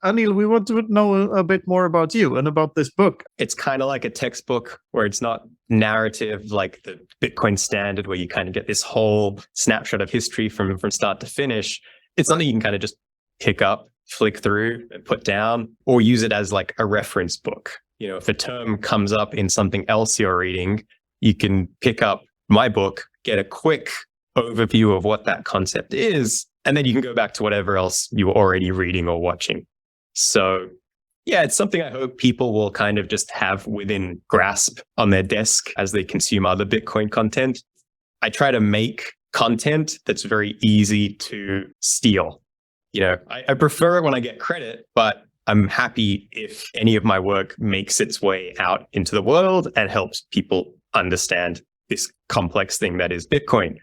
Anil, we want to know a bit more about you and about this book. It's kind of like a textbook where it's not narrative like the Bitcoin Standard, where you kind of get this whole snapshot of history from start to finish. It's something you can kind of just pick up, flick through, and put down, or use it as like a reference book. You know, if a term comes up in something else you're reading, you can pick up my book, get a quick overview of what that concept is, and then you can go back to whatever else you were already reading or watching. So yeah, it's something I hope people will kind of just have within grasp on their desk as they consume other Bitcoin content. I try to make content that's very easy to steal. You know, I prefer it when I get credit, but I'm happy if any of my work makes its way out into the world and helps people understand this complex thing that is Bitcoin.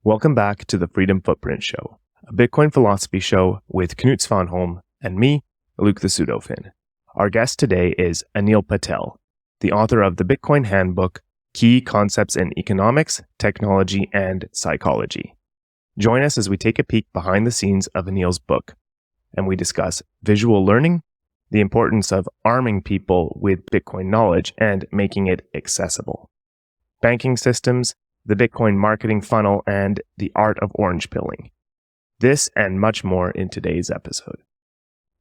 Welcome back to the Freedom Footprint Show, a Bitcoin philosophy show with Knut Svanholm and me, Luke the PseudoFinn. Our guest today is Anil Patel, the author of the Bitcoin Handbook, Key Concepts in Economics, Technology, and Psychology. Join us as we take a peek behind the scenes of Anil's book, and we discuss visual learning, the importance of arming people with Bitcoin knowledge and making it accessible, banking systems, the Bitcoin marketing funnel, and the art of orange pilling. This and much more in today's episode.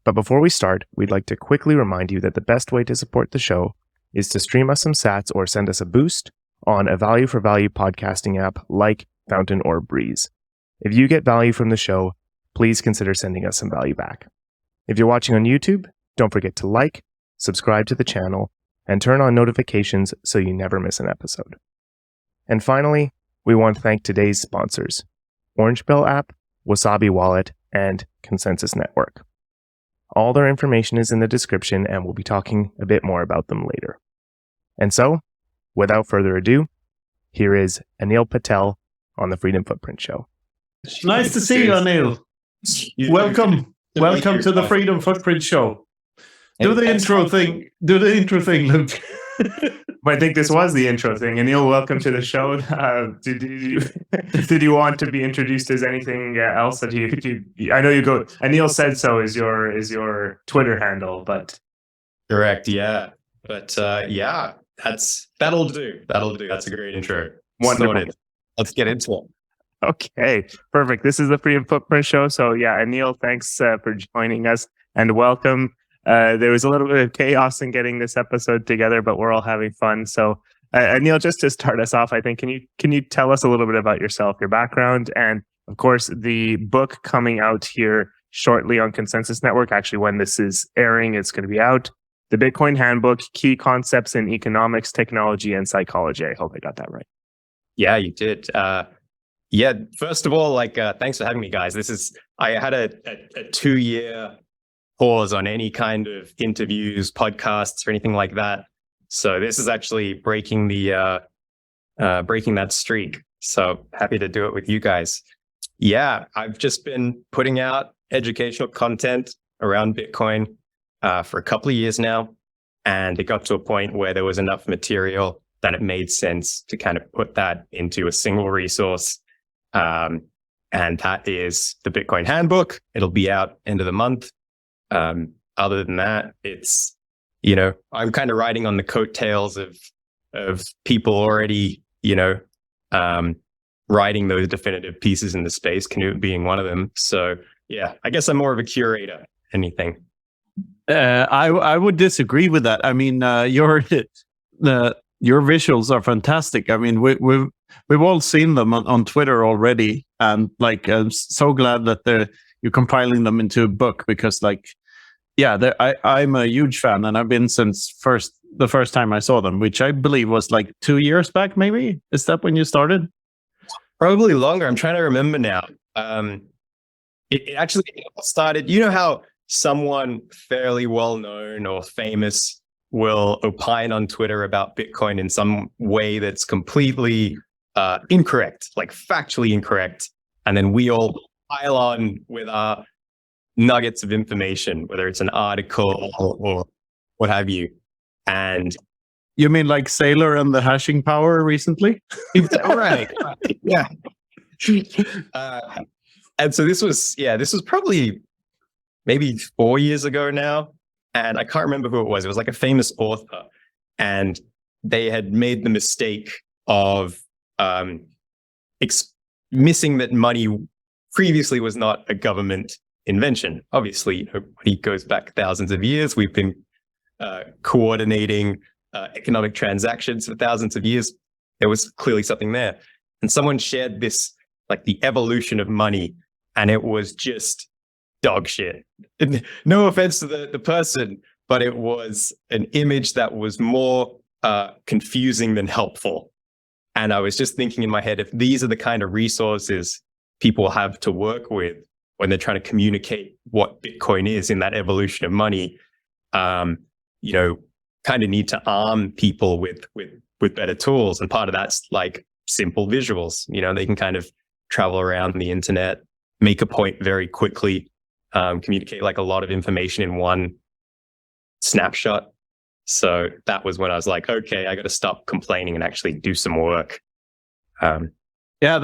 But before we start, we'd like to quickly remind you that the best way to support the show is to stream us some sats or send us a boost on a value for value podcasting app like Fountain or Breeze. If you get value from the show, please consider sending us some value back. If you're watching on YouTube, don't forget to like, subscribe to the channel, and turn on notifications so you never miss an episode. And finally, we want to thank today's sponsors, Orange Pill app, Wasabi Wallet, and Consensus Network. All their information is in the description, and we'll be talking a bit more about them later. And so, without further ado, here is Anil Patel on the Freedom Footprint Show. Nice to see you, Anil. Welcome to the Freedom Footprint Show. Do the intro thing, Luke. I think this was the intro thing. Anil, welcome to the show. Did you want to be introduced as anything else that you? I know you go. Anil said so is your Twitter handle, but Correct, yeah. But yeah, that'll do. That's a great intro. Wonderful. Sorted. Let's get into it. Okay, perfect. This is the Freedom Footprint Show. So yeah, Anil, thanks for joining us and welcome. There was a little bit of chaos in getting this episode together, but we're all having fun. So, Anil, just to start us off, I think, can you tell us a little bit about yourself, your background, and of course, the book coming out here shortly on Consensus Network. Actually, when this is airing, it's going to be out. The Bitcoin Handbook, Key Concepts in Economics, Technology, and Psychology. I hope I got that right. Yeah, you did. Yeah, first of all, thanks for having me, guys. I had a 2-year pause on any kind of interviews, podcasts, or anything like that. So this is actually breaking that streak. So happy to do it with you guys. Yeah, I've just been putting out educational content around Bitcoin for a couple of years now. And it got to a point where there was enough material that it made sense to kind of put that into a single resource. And that is the Bitcoin Handbook. It'll be out end of the month. Other than that, it's, I'm kind of riding on the coattails of people already, writing those definitive pieces in the space, Knut being one of them. So yeah, I guess I'm more of a curator, anything. I would disagree with that. I mean, your visuals are fantastic. I mean, we've all seen them on Twitter already, and I'm so glad that you're compiling them into a book because, I'm a huge fan, and I've been since the first time I saw them, which I believe was 2 years back. Maybe is that when you started? Probably longer. I'm trying to remember now. It actually started. You know how someone fairly well known or famous will opine on Twitter about Bitcoin in some way that's completely incorrect, like factually incorrect. And then we all pile on with our nuggets of information, whether it's an article or what have you. And you mean like Sailor and the hashing power recently? right. Yeah. And so this was probably maybe 4 years ago now. And I can't remember who it was. It was like a famous author. And they had made the mistake of missing that money previously was not a government invention. Obviously, money goes back thousands of years. We've been coordinating economic transactions for thousands of years. There was clearly something there. And someone shared this, like the evolution of money, and it was just dog shit. And no offense to the person, but it was an image that was more confusing than helpful. And I was just thinking in my head, if these are the kind of resources people have to work with when they're trying to communicate what Bitcoin is in that evolution of money, kind of need to arm people with better tools. And part of that's like simple visuals. They can kind of travel around the internet, make a point very quickly, communicate like a lot of information in one snapshot. So that was when I was like, okay, I got to stop complaining and actually do some work. Yeah,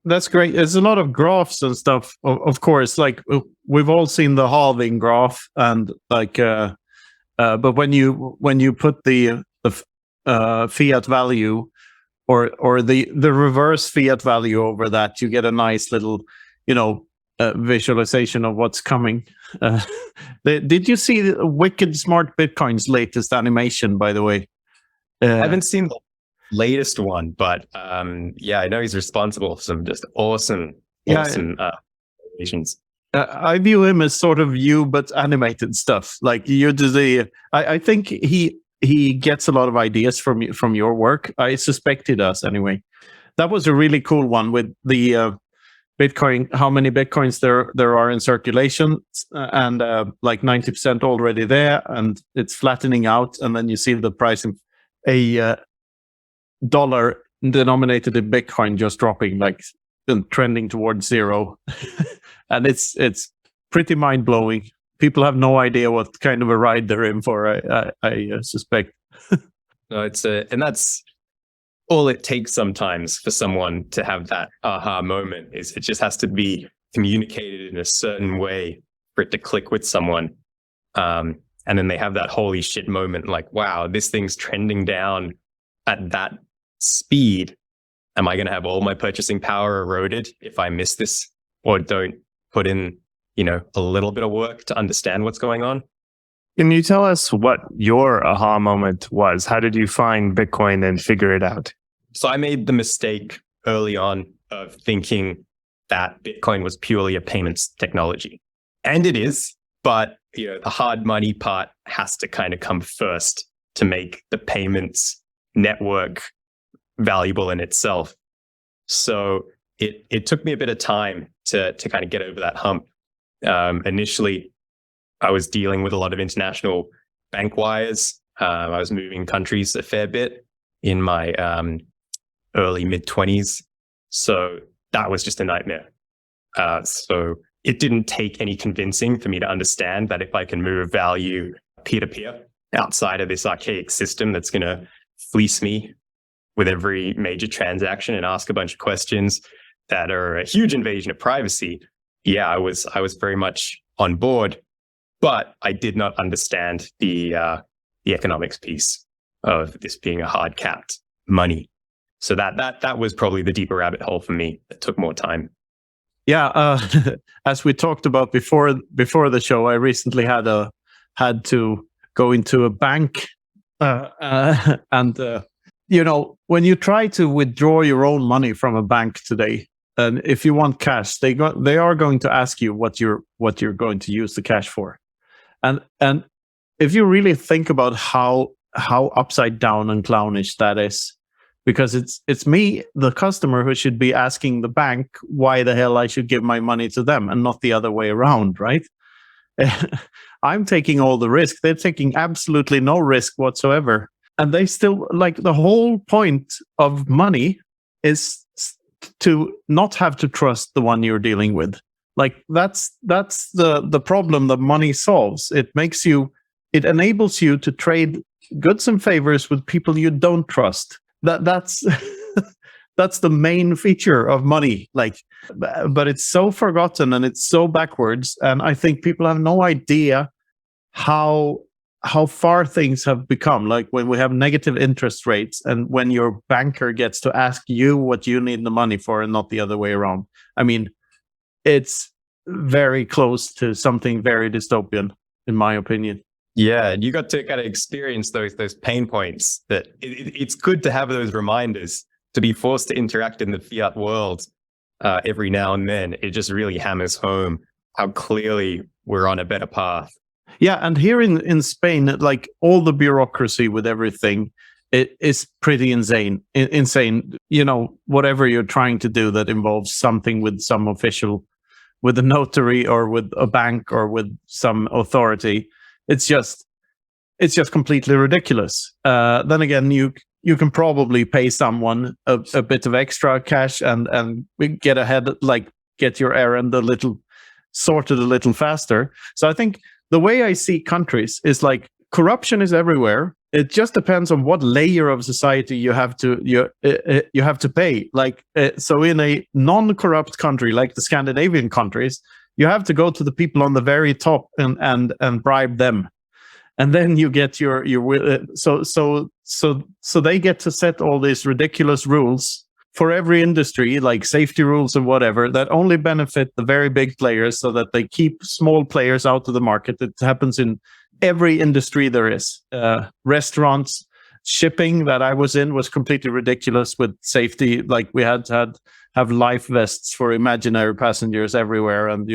that's great. There's a lot of graphs and stuff, of course. Like we've all seen the halving graph, and like, but when you put the fiat value or the reverse fiat value over that, you get a nice little, visualization of what's coming. Did you see the Wicked Smart Bitcoin's latest animation, by the way? I haven't seen the latest one, but I know he's responsible for some just awesome animations. I view him as sort of you, but animated stuff. Like you do I think he gets a lot of ideas from your work. I suspect he does anyway. That was a really cool one with the Bitcoin, how many Bitcoins there are in circulation, and like 90% already there, and it's flattening out, and then you see the price in a dollar denominated in Bitcoin just dropping, like trending towards zero. And it's pretty mind-blowing. People have no idea what kind of a ride they're in for, I suspect. No, and that's all it takes sometimes for someone to have that aha moment. Is it just has to be communicated in a certain way for it to click with someone. And then they have that holy shit moment, like, wow, this thing's trending down at that speed. Am I going to have all my purchasing power eroded if I miss this or don't put in, a little bit of work to understand what's going on? Can you tell us what your aha moment was? How did you find Bitcoin and figure it out? So I made the mistake early on of thinking that Bitcoin was purely a payments technology. And it is, but the hard money part has to kind of come first to make the payments network valuable in itself. So it took me a bit of time to kind of get over that hump. Initially, I was dealing with a lot of international bank wires. I was moving countries a fair bit in my early mid-20s. So that was just a nightmare. So it didn't take any convincing for me to understand that if I can move value peer-to-peer outside of this archaic system that's going to fleece me with every major transaction and ask a bunch of questions that are a huge invasion of privacy, I was very much on board. But I did not understand the economics piece of this being a hard capped money. So that was probably the deeper rabbit hole for me. It took more time. Yeah, as we talked about before the show, I recently had to go into a bank, and when you try to withdraw your own money from a bank today, and if you want cash, they are going to ask you what you're going to use the cash for. And if you really think about how upside down and clownish that is, because it's me, the customer, who should be asking the bank why the hell I should give my money to them and not the other way around, right? I'm taking all the risk. They're taking absolutely no risk whatsoever. And they still, like, the whole point of money is to not have to trust the one you're dealing with. Like, that's the problem that money solves. It enables you to trade goods and favors with people you don't trust. That's that's the main feature of money. Like, but it's so forgotten and it's so backwards. And I think people have no idea how far things have become. Like, when we have negative interest rates and when your banker gets to ask you what you need the money for and not the other way around. I mean, it's very close to something very dystopian, in my opinion. Yeah, and you got to kind of experience those pain points. That it's good to have those reminders. To be forced to interact in the fiat world every now and then, it just really hammers home how clearly we're on a better path. Yeah, and here in Spain, like, all the bureaucracy with everything, it is pretty insane. You know, whatever you're trying to do that involves something with some official, with a notary or with a bank or with some authority, it's just completely ridiculous. Then again, you can probably pay someone a bit of extra cash and get ahead, like, get your errand sorted a little faster. So I think the way I see countries is, like, corruption is everywhere. It just depends on what layer of society you have to pay. Like, so in a non-corrupt country like the Scandinavian countries, you have to go to the people on the very top and bribe them, and then you get your so they get to set all these ridiculous rules for every industry, like safety rules and whatever, that only benefit the very big players, so that they keep small players out of the market. It happens in every industry there is. Restaurants, shipping that I was in was completely ridiculous with safety. Like, we had to have life vests for imaginary passengers everywhere, and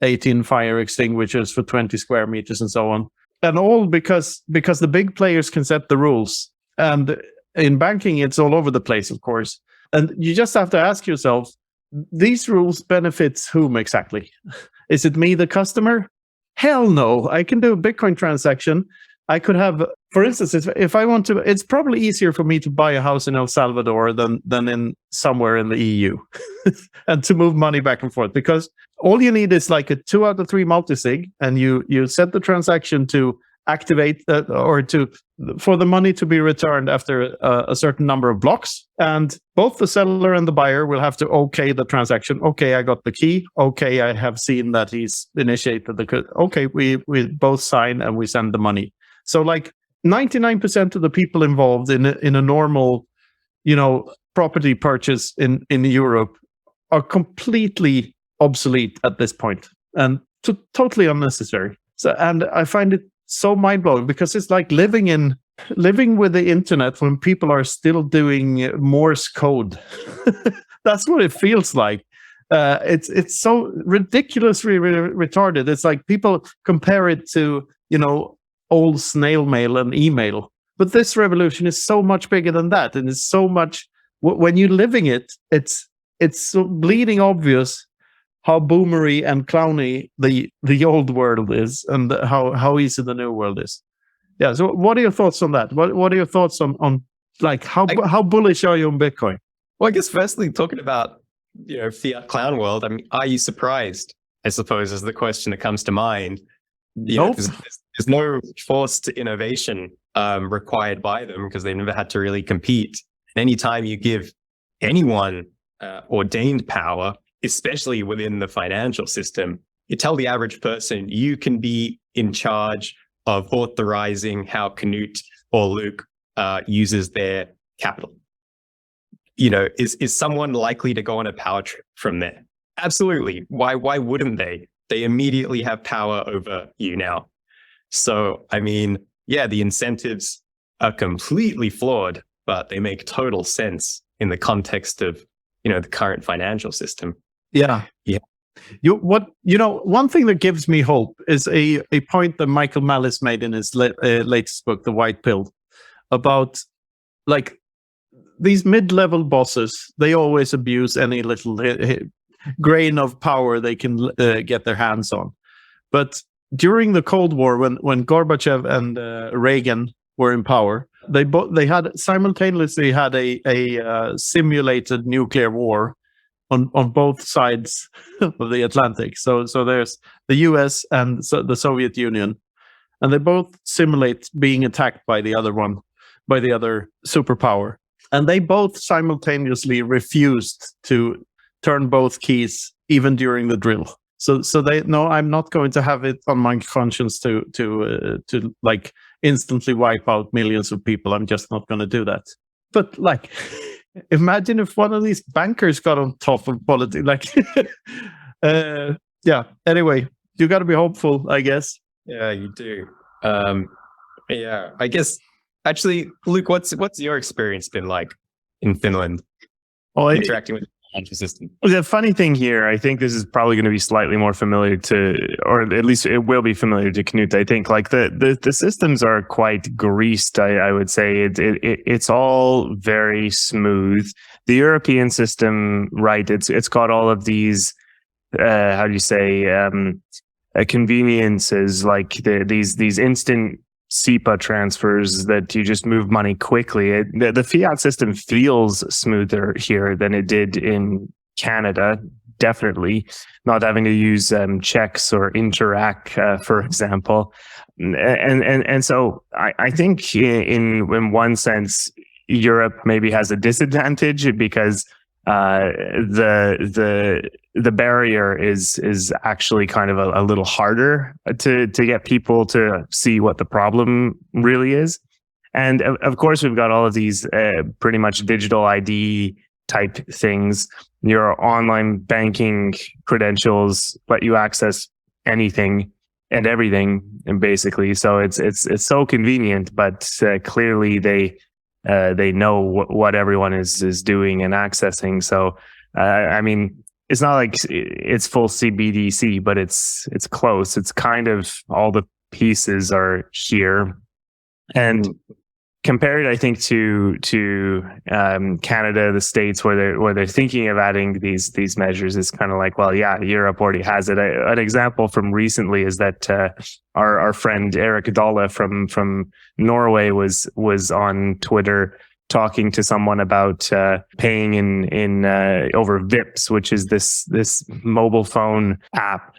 18 fire extinguishers for 20 square meters and so on. And all because the big players can set the rules. And in banking, it's all over the place, of course. And you just have to ask yourself, these rules benefits whom exactly? Is it me, the customer? Hell no. I can do a Bitcoin transaction. I could have, for instance, if I want to, it's probably easier for me to buy a house in El Salvador than in somewhere in the EU and to move money back and forth, because all you need is like a 2 out of 3 multisig, and you set the transaction to activate for the money to be returned after a certain number of blocks, and both the seller and the buyer will have to okay the transaction. Okay, I got the key. Okay, I have seen that he's initiated okay, we both sign and we send the money. So, like, 99% of the people involved in a normal, property purchase in Europe are completely obsolete at this point, and totally unnecessary. So, and I find it so mind-blowing, because it's like living with the internet when people are still doing Morse code. That's what it feels like. It's so ridiculously retarded. It's like people compare it to old snail mail and email, but this revolution is so much bigger than that, and it's so much, when you're living it, it's so bleeding obvious how boomery and clowny the old world is, and how easy the new world is. Yeah. So what are your thoughts on that? What are your thoughts on like how bullish are you on Bitcoin? Well, I guess firstly, talking about fiat clown world, I mean, are you surprised? I suppose is the question that comes to mind. Nope. There's no forced innovation required by them, because they never had to really compete. And anytime you give anyone ordained power, especially within the financial system, you tell the average person you can be in charge of authorizing how Knut or Luke uses their capital. Is someone likely to go on a power trip from there? Absolutely. Why wouldn't they? They immediately have power over you now. So, I mean, yeah, the incentives are completely flawed, but they make total sense in the context of, the current financial system. Yeah. Yeah. One thing that gives me hope is a point that Michael Malice made in his latest book, The White Pill, about, like, these mid-level bosses. They always abuse any little grain of power they can get their hands on. But during the Cold War, when Gorbachev and Reagan were in power, they had simultaneously had a simulated nuclear war on both sides of the Atlantic. So there's the US and the Soviet Union, and they both simulate being attacked by the other superpower. And they both simultaneously refused to turn both keys even during the drill. So they no, I'm not going to have it on my conscience to like instantly wipe out millions of people. I'm just not going to do that. But like, imagine if one of these bankers got on top of politics. Like, yeah. Anyway, you got to be hopeful, I guess. Yeah, you do. Yeah, I guess. Actually, Luke, what's your experience been like in Finland interacting with the financial system? The funny thing here, I think this is probably going to be slightly more familiar to, or at least it will be familiar to Knut. I think like the systems are quite greased. I would say it's all very smooth. The European system, right? It's got all of these. How do you say? Conveniences like these instant SEPA transfers that you just move money quickly. The fiat system feels smoother here than it did in Canada. Definitely not having to use checks or Interac, for example. And so I think in one sense, Europe maybe has a disadvantage because the barrier is actually kind of a little harder to get people to see what the problem really is. And of course, we've got all of these pretty much digital ID type things. Your online banking credentials let you access anything and everything, and basically, so it's so convenient. But clearly, they know what everyone is doing and accessing. So, I mean, it's not like it's full CBDC, but it's close. It's kind of all the pieces are here. And compared, I think, to Canada, the States, where they're thinking of adding these measures, it's kind of like, well, yeah, Europe already has it. An example from recently is that our friend Eric Dahle from Norway was on Twitter talking to someone about paying in over Vips, which is this mobile phone app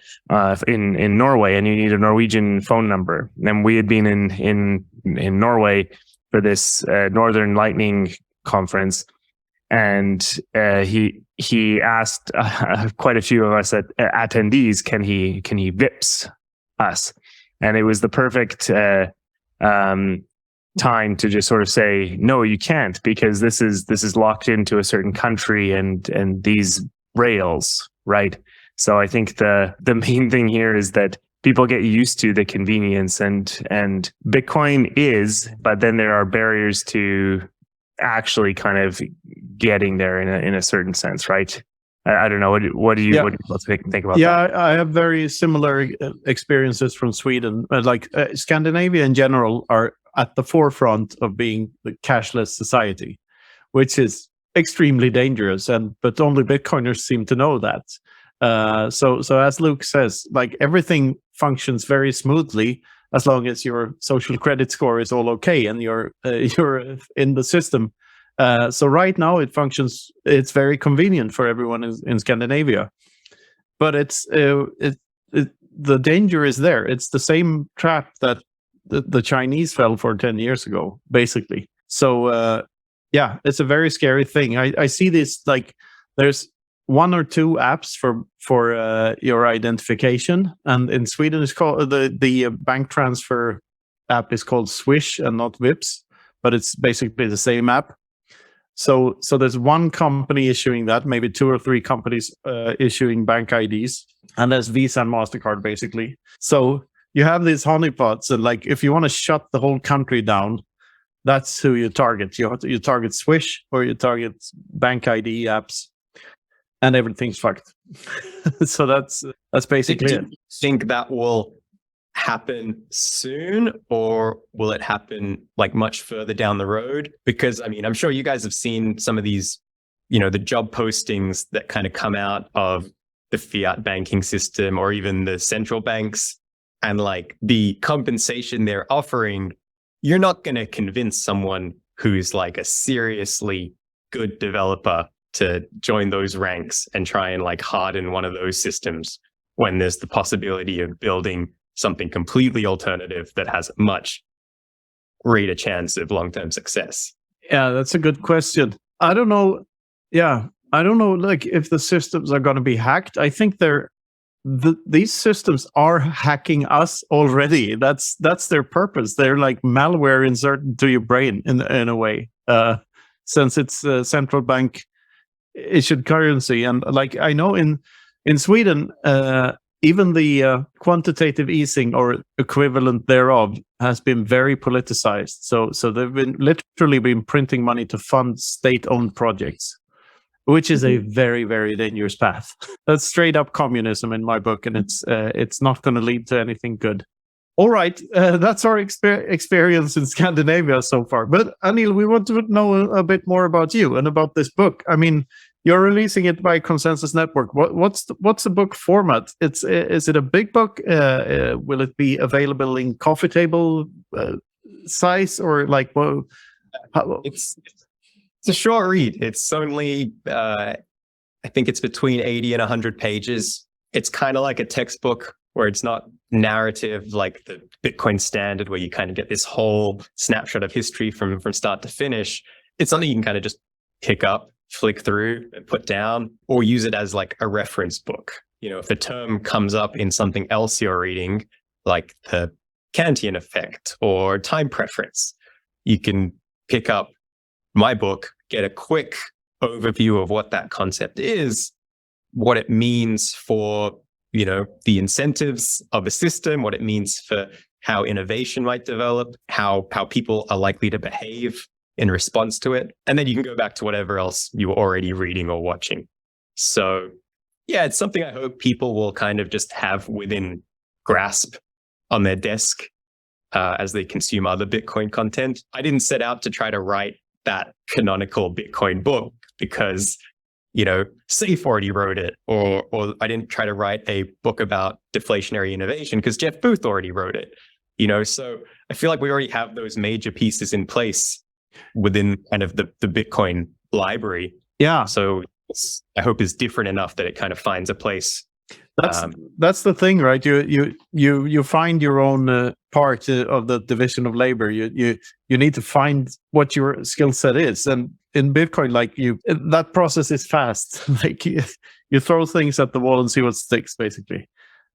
in Norway, and you need a Norwegian phone number. And we had been in Norway for this Northern Lightning conference, and he asked quite a few of us attendees, can he Vips us? And it was the perfect time to just sort of say, no, you can't, because this is locked into a certain country and these rails, right? So I think the main thing here is that people get used to the convenience and Bitcoin is, but then there are barriers to actually kind of getting there in a certain sense, right? I don't know. What do you think about that? Yeah, I have very similar experiences from Sweden. Like Scandinavia in general are at the forefront of being the cashless society, which is extremely dangerous. But only Bitcoiners seem to know that. So as Luke says, like everything functions very smoothly as long as your social credit score is all okay and you're in the system. So right now it functions. It's very convenient for everyone in Scandinavia, but the danger is there. It's the same trap that the Chinese fell for 10 years ago, basically. So yeah, it's a very scary thing. I see this, like there's one or two apps for your identification, and in Sweden it's called the bank transfer app is called Swish and not Vips, but it's basically the same app. So there's one company issuing that, maybe two or three companies issuing bank IDs, and there's Visa and MasterCard basically. So you have these honeypots, and like if you want to shut the whole country down, that's who you target. You target Swish or you target bank ID apps, and everything's fucked. So that's basically it. Do you think that will happen soon, or will it happen like much further down the road? Because I mean, I'm sure you guys have seen some of these, the job postings that kind of come out of the fiat banking system or even the central banks. and like the compensation they're offering, you're not going to convince someone who's like a seriously good developer to join those ranks and try and like harden one of those systems when there's the possibility of building something completely alternative that has a much greater chance of long-term success. Yeah, that's a good question. I don't know. Yeah, I don't know. Like, if the systems are going to be hacked, I think these systems are hacking us already. That's their purpose. They're like malware inserted to your brain in a way. Since it's central bank issued currency, and like I know in Sweden, even the quantitative easing or equivalent thereof has been very politicized. So they've been literally printing money to fund state-owned projects, which is a very, very dangerous path. That's straight up communism in my book, and it's not going to lead to anything good. All right, that's our experience in Scandinavia so far. But Anil, we want to know a bit more about you and about this book. I mean, you're releasing it by Consensus Network. What's the book format? Is it a big book? Will it be available in coffee table size, or like It's a short read. It's only I think it's between 80 and 100 pages. It's kind of like a textbook where it's not narrative like the Bitcoin Standard, where you kind of get this whole snapshot of history from start to finish. It's something you can kind of just pick up, flick through, and put down, or use it as like a reference book. You know, if a term comes up in something else you're reading, like the Kantian effect or time preference, you can pick up my book, get a quick overview of what that concept is, what it means for, you know, the incentives of a system, what it means for how innovation might develop, how people are likely to behave in response to it. And then you can go back to whatever else you were already reading or watching. So yeah, it's something I hope people will kind of just have within grasp on their desk as they consume other Bitcoin content. I didn't set out to try to write that canonical Bitcoin book because, you know, Safe already wrote it, or I didn't try to write a book about deflationary innovation because Jeff Booth already wrote it, you know. So I feel like we already have those major pieces in place within kind of the Bitcoin library. Yeah. So I hope is different enough that it kind of finds a place. That's the thing, right? You find your own part of the division of labor. You need to find what your skill set is, and in Bitcoin, like that process is fast. Like you throw things at the wall and see what sticks, basically.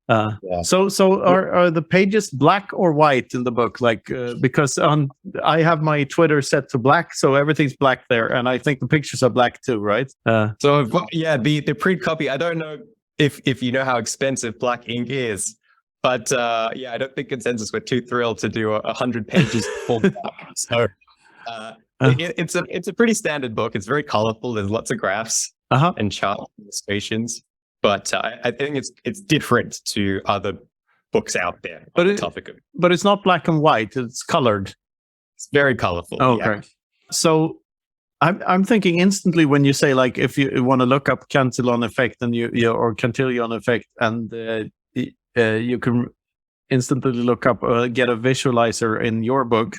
Yeah. So are the pages black or white in the book? Like because I have my Twitter set to black, so everything's black there, and I think the pictures are black too, right? So yeah, the print copy. I don't know if you know how expensive black ink is, but yeah, I don't think Consensus were too thrilled to do 100 pages full black. So it's a pretty standard book. It's very colorful. There's lots of graphs and chart illustrations. But I think it's different to other books out there on the topic of it. But it's not black and white. It's colored. It's very colorful. Okay. Yeah. So I'm thinking instantly when you say, like, if you want to look up Cantillon effect and or Cantillon effect, and you can instantly look up get a visualizer in your book.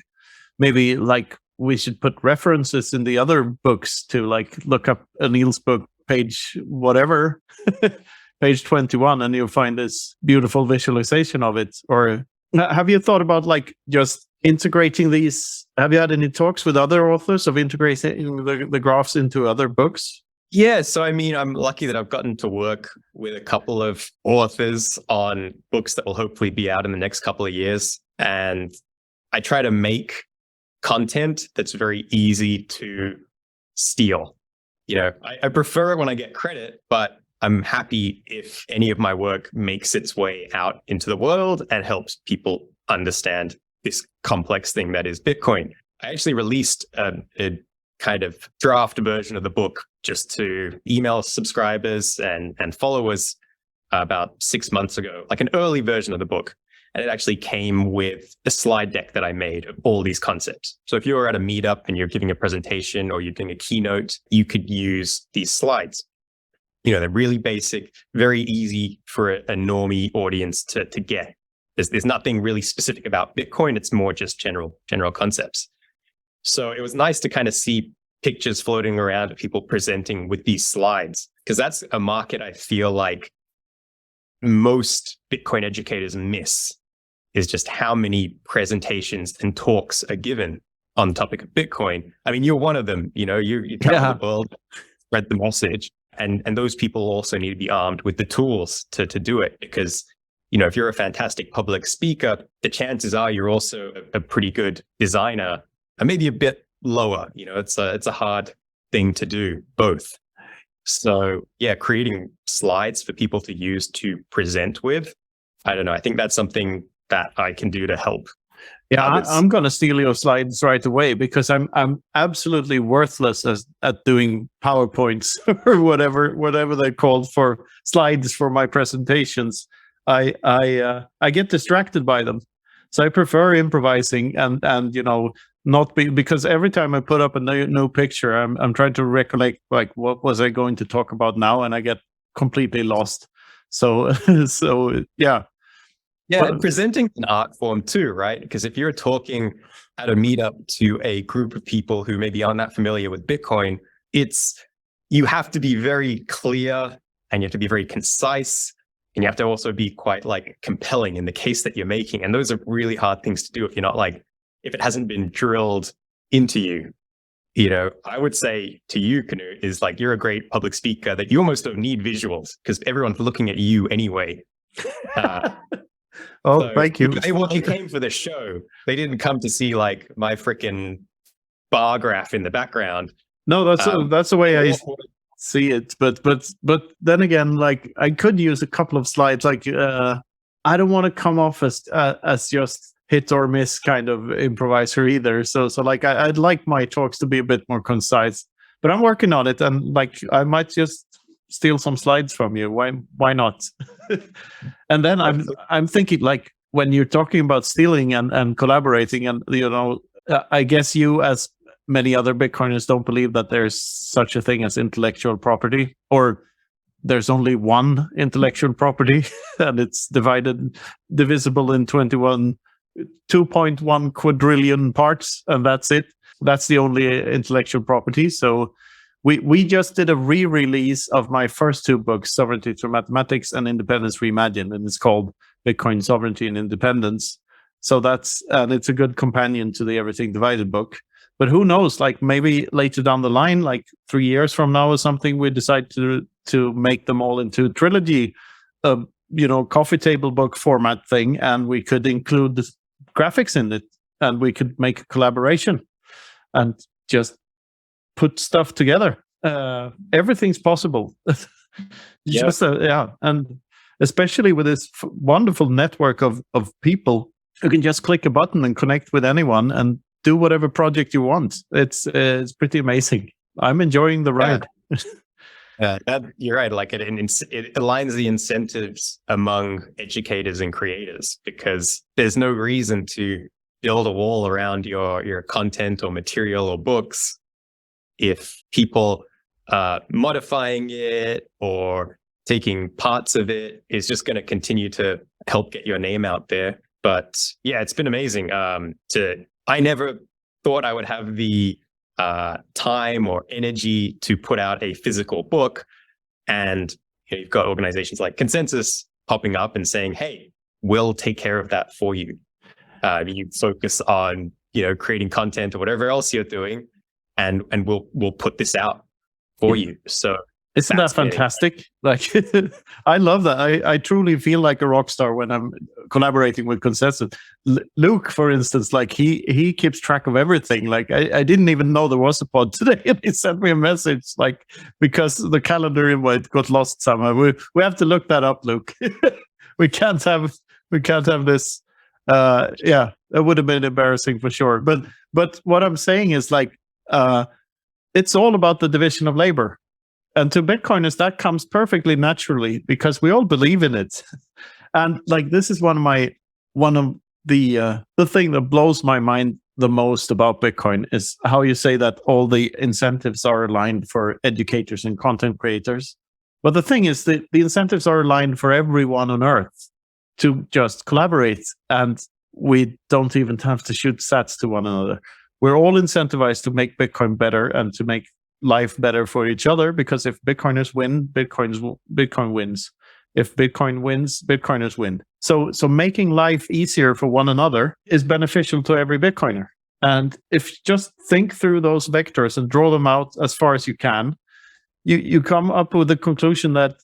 Maybe like we should put references in the other books to like look up Anil's book, page whatever, page 21, and you'll find this beautiful visualization of it. Or have you thought about like just integrating these? Have you had any talks with other authors of integrating the graphs into other books? Yeah, so I mean, I'm lucky that I've gotten to work with a couple of authors on books that will hopefully be out in the next couple of years. And I try to make content that's very easy to steal. You know, I prefer it when I get credit, but I'm happy if any of my work makes its way out into the world and helps people understand this complex thing that is Bitcoin. I actually released a kind of draft version of the book just to email subscribers and followers about 6 months ago, like an early version of the book. And it actually came with a slide deck that I made of all these concepts. So if you were at a meetup and you're giving a presentation or you're doing a keynote, you could use these slides. You know, they're really basic, very easy for a normie audience to get. There's nothing really specific about Bitcoin. It's more just general concepts. So it was nice to kind of see pictures floating around of people presenting with these slides, because that's a market I feel like most Bitcoin educators miss, is just how many presentations and talks are given on the topic of Bitcoin. I mean, you're one of them, you travel the world, spread the message. And those people also need to be armed with the tools to do it, because, if you're a fantastic public speaker, the chances are you're also a pretty good designer, and maybe a bit lower. It's a hard thing to do both. So yeah, creating slides for people to use to present with, I don't know. I think that's something that I can do to help. Yeah, I'm going to steal your slides right away, because I'm absolutely worthless at doing PowerPoints or whatever they're called for slides for my presentations. I get distracted by them, so I prefer improvising and not be, because every time I put up a new picture, I'm trying to recollect like what was I going to talk about now, and I get completely lost. So yeah. Yeah, and presenting an art form too, right? Because if you're talking at a meetup to a group of people who maybe aren't that familiar with Bitcoin, you have to be very clear, and you have to be very concise, and you have to also be quite like compelling in the case that you're making. And those are really hard things to do if it hasn't been drilled into you. I would say to you, Knut, is like, you're a great public speaker that you almost don't need visuals, because everyone's looking at you anyway. So, thank you. They came for the show. They didn't come to see like my freaking bar graph in the background. No, that's the way I see it. But then again, like, I could use a couple of slides. Like, I don't want to come off as just hit or miss kind of improviser either. So like, I'd like my talks to be a bit more concise. But I'm working on it, and like, I might just steal some slides from you. Why not? And then I'm thinking, like, when you're talking about stealing and collaborating, and I guess you, as many other Bitcoiners, don't believe that there's such a thing as intellectual property, or there's only one intellectual property, and it's divisible in 2.1 quadrillion parts, and that's it. That's the only intellectual property. So we just did a re-release of my first two books, Sovereignty Through Mathematics and Independence Reimagined, and it's called Bitcoin Sovereignty and Independence. So and it's a good companion to the Everything Divided book. But who knows, like, maybe later down the line, like 3 years from now or something, we decide to make them all into a trilogy, coffee table book format thing, and we could include the graphics in it, and we could make a collaboration and just put stuff together. Everything's possible. And especially with this wonderful network of people, you can just click a button and connect with anyone and do whatever project you want. It's pretty amazing. I'm enjoying the ride. You're right. Like it aligns the incentives among educators and creators, because there's no reason to build a wall around your content or material or books if people modifying it or taking parts of it is just going to continue to help get your name out there. But yeah, it's been amazing. I never thought I would have the time or energy to put out a physical book. And you've got organizations like Consensus popping up and saying, hey, we'll take care of that for you. You focus on, creating content or whatever else you're doing, and we'll put this out for you. So isn't that fantastic? Like, I love that. I truly feel like a rock star when I'm collaborating with Consensus. Luke, for instance, like he keeps track of everything. Like, I didn't even know there was a pod today, and he sent me a message, like, because the calendar invite got lost somehow. We have to look that up, Luke. we can't have this. It would have been embarrassing for sure. But what I'm saying is, like, it's all about the division of labor. And to Bitcoiners, that comes perfectly naturally because we all believe in it. And like, this is one of the thing that blows my mind the most about Bitcoin is how you say that all the incentives are aligned for educators and content creators. But the thing is that the incentives are aligned for everyone on Earth. to just collaborate, and we don't even have to shoot sats to one another. We're all incentivized to make Bitcoin better and to make life better for each other, because if Bitcoiners win, Bitcoin wins. If Bitcoin wins, Bitcoiners win. So making life easier for one another is beneficial to every Bitcoiner. And if you just think through those vectors and draw them out as far as you can, you come up with the conclusion that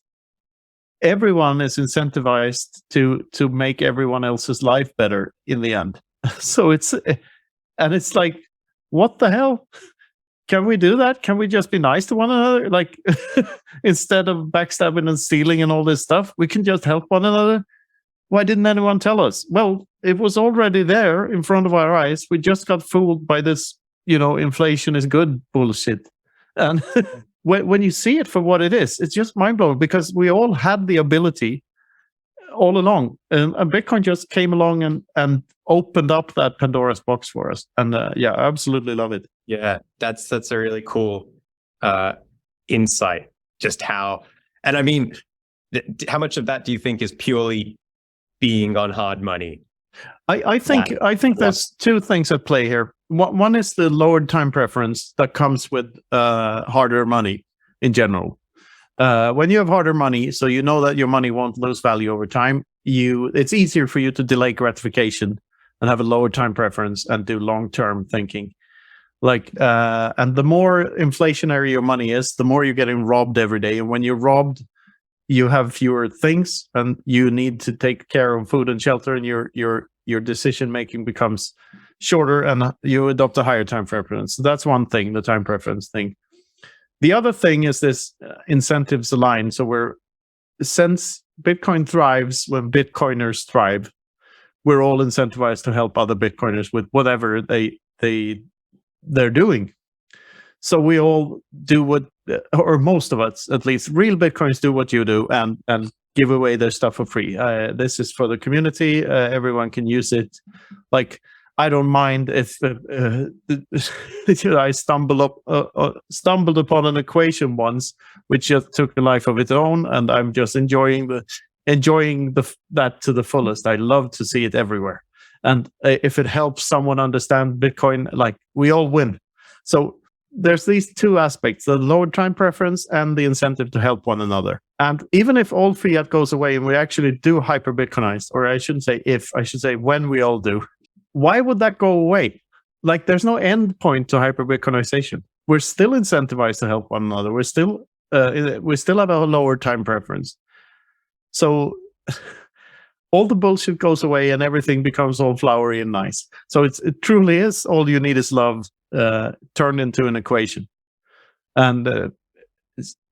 everyone is incentivized to make everyone else's life better in the end. So it's like, what the hell? Can we do that? Can we just be nice to one another? Like, instead of backstabbing and stealing and all this stuff, we can just help one another. Why didn't anyone tell us? Well, it was already there in front of our eyes. We just got fooled by this, inflation is good bullshit. And when you see it for what it is, it's just mind-blowing, because we all had the ability all along. And Bitcoin just came along and opened up that Pandora's box for us. And I absolutely love it. Yeah, that's a really cool insight. Just how, and I mean, how much of that do you think is purely being on hard money? I think there's two things at play here. One is the lowered time preference that comes with harder money in general. When you have harder money, so you know that your money won't lose value over time, it's easier for you to delay gratification and have a lower time preference and do long-term thinking. And the more inflationary your money is, the more you're getting robbed every day. And when you're robbed, you have fewer things, and you need to take care of food and shelter, and your decision making becomes shorter, and you adopt a higher time preference. So that's one thing, the time preference thing. The other thing is this incentives align. So since Bitcoin thrives when Bitcoiners thrive, we're all incentivized to help other Bitcoiners with whatever they're doing. So we all do what, or most of us at least, real Bitcoiners do what you do and give away their stuff for free. This is for the community. Everyone can use it. Like, I don't mind if I stumbled upon an equation once which just took a life of its own, and I'm just enjoying that to the fullest. I love to see it everywhere. And if it helps someone understand Bitcoin, like, we all win. So there's these two aspects, the lower time preference and the incentive to help one another. And even if all fiat goes away and we actually do hyper-Bitcoinize, or I shouldn't say if, I should say when we all do, why would that go away? Like, there's no end point to hyper-Bitcoinization. We're still incentivized to help one another. We still have a lower time preference. So all the bullshit goes away and everything becomes all flowery and nice. So it truly is all you need is love turned into an equation. And